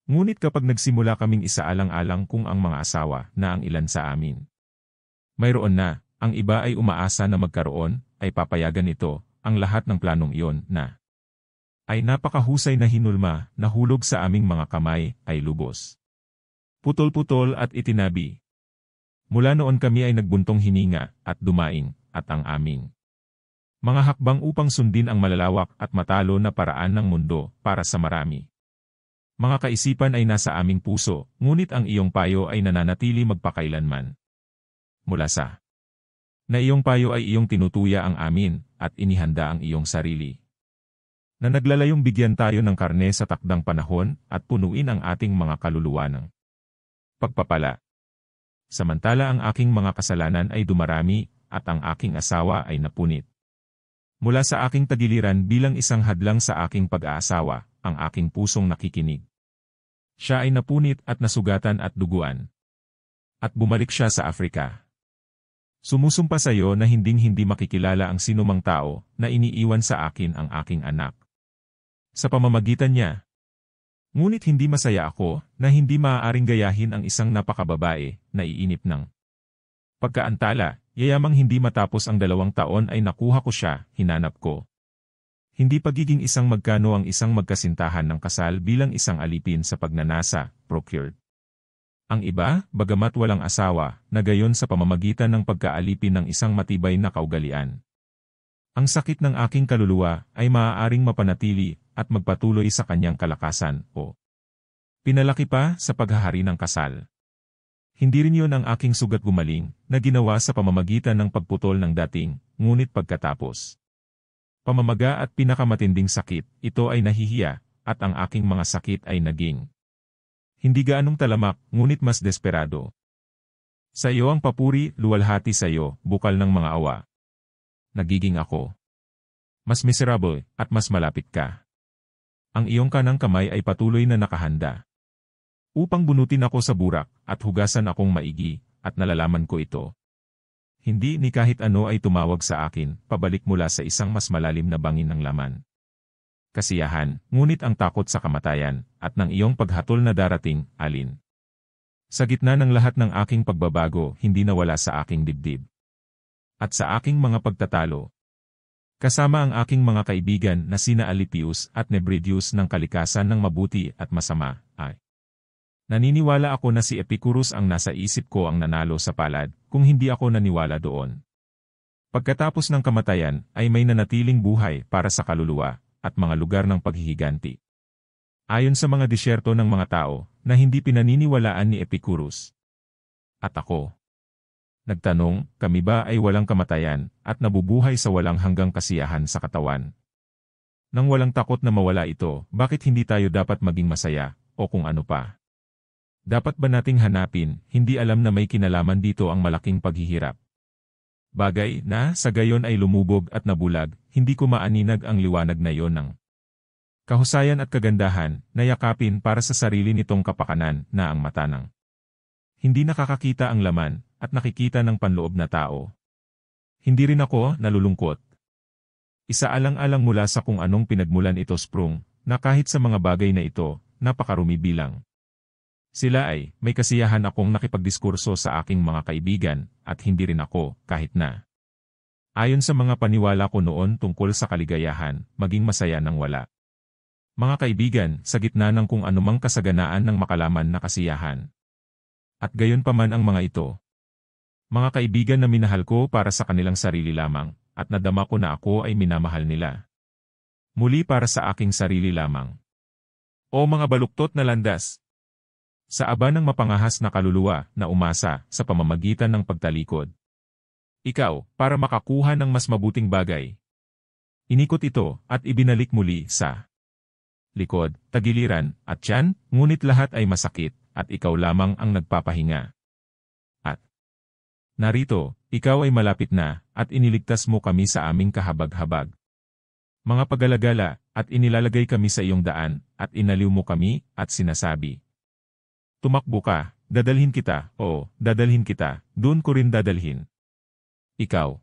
Ngunit kapag nagsimula kaming isaalang-alang kung ang mga asawa na ang ilan sa amin mayroon na, ang iba ay umaasa na magkaroon, ay papayagan ito, ang lahat ng planong iyon na ay napakahusay na hinulma, nahulog sa aming mga kamay, ay lubos. Putol-putol at itinabi. Mula noon kami ay nagbuntong hininga, at dumaing, at ang aming mga hakbang upang sundin ang malalawak at matalo na paraan ng mundo para sa marami. Mga kaisipan ay nasa aming puso, ngunit ang iyong payo ay nananatili magpakailanman. Mula sa na iyong payo ay iyong tinutuya ang amin, at inihanda ang iyong sarili. Na naglalayong bigyan tayo ng karne sa takdang panahon, at punuin ang ating mga kaluluwa ng pagpapala. Samantala ang aking mga kasalanan ay dumarami, at ang aking asawa ay napunit. Mula sa aking tagiliran bilang isang hadlang sa aking pag-aasawa, ang aking pusong nakikinig. Siya ay napunit at nasugatan at duguan. At bumalik siya sa Afrika. Sumusumpa sa iyo na hinding-hindi makikilala ang sinumang tao na iniiwan sa akin ang aking anak. Sa pamamagitan niya. Ngunit hindi masaya ako na hindi maaaring gayahin ang isang napakababae na iinip ng pagkaantala, yayamang hindi matapos ang 2 taon ay nakuha ko siya, hinanap ko. Hindi pagiging isang magkano ang isang magkasintahan ng kasal bilang isang alipin sa pagnanasa, procured. Ang iba, bagamat walang asawa, na gayon sa pamamagitan ng pagkaalipin ng isang matibay na kaugalian. Ang sakit ng aking kaluluwa ay maaaring mapanatili at magpatuloy sa kanyang kalakasan o pinalaki pa sa paghahari ng kasal. Hindi rin yun ang aking sugat gumaling na ginawa sa pamamagitan ng pagputol ng dating, ngunit pagkatapos pamamaga at pinakamatinding sakit, ito ay nahihiya, at ang aking mga sakit ay naging hindi gaanong talamak, ngunit mas desperado. Sa iyo ang papuri, luwalhati sa iyo, bukal ng mga awa. Nagiging ako mas miserable, at mas malapit ka. Ang iyong kanang kamay ay patuloy na nakahanda upang bunutin ako sa burak, at hugasan akong maigi, at nalalaman ko ito. Hindi ni kahit ano ay tumawag sa akin, pabalik mula sa isang mas malalim na bangin ng laman. Kasiyahan, ngunit ang takot sa kamatayan, at ng iyong paghatol na darating, alin. Sa gitna ng lahat ng aking pagbabago, hindi nawala sa aking dibdib. At sa aking mga pagtatalo. Kasama ang aking mga kaibigan na sina Alypius at Nebridius ng kalikasan ng mabuti at masama, ay naniniwala ako na si Epicurus ang nasa isip ko ang nanalo sa palad, kung hindi ako naniwala doon. Pagkatapos ng kamatayan, ay may nanatiling buhay para sa kaluluwa, at mga lugar ng paghihiganti. Ayon sa mga disyerto ng mga tao, na hindi pinaniniwalaan ni Epicurus. At ako. Nagtanong, kami ba ay walang kamatayan, at nabubuhay sa walang hanggang kasiyahan sa katawan? Nang walang takot na mawala ito, bakit hindi tayo dapat maging masaya, o kung ano pa? Dapat ba nating hanapin, hindi alam na may kinalaman dito ang malaking paghihirap? Bagay na, sa gayon ay lumubog at nabulag, hindi ko maaninag ang liwanag na yon ng kahusayan at kagandahan, na yakapin para sa sarili nitong kapakanan, na ang mata ng hindi nakakakita ang laman, at nakikita ng panloob na tao. Hindi rin ako nalulungkot. Isaalang-alang mula sa kung anong pinagmulan ito sprung, na kahit sa mga bagay na ito, napakarumi bilang. Sila ay, may kasiyahan akong nakipagdiskurso sa aking mga kaibigan, at hindi rin ako, kahit na Ayon sa mga paniwala ko noon tungkol sa kaligayahan, maging masaya nang wala. Mga kaibigan, sa gitna ng kung anumang kasaganaan ng makalaman na kasiyahan. At gayon pa man ang mga ito. Mga kaibigan na minahal ko para sa kanilang sarili lamang, at nadama ko na ako ay minamahal nila. Muli para sa aking sarili lamang. O mga baluktot na landas! Sa aba ng mapangahas na kaluluwa na umasa sa pamamagitan ng pagtalikod. Ikaw, para makakuha ng mas mabuting bagay. Inikot ito at ibinalik muli sa likod, tagiliran, at tiyan, ngunit lahat ay masakit, at ikaw lamang ang nagpapahinga. At narito, ikaw ay malapit na, at iniligtas mo kami sa aming kahabag-habag. Mga pagalagala, at inilalagay kami sa iyong daan, at inaliw mo kami, at sinasabi. Tumakbo ka, dadalhin kita, oo, dadalhin kita, doon ko rin dadalhin. Ikaw,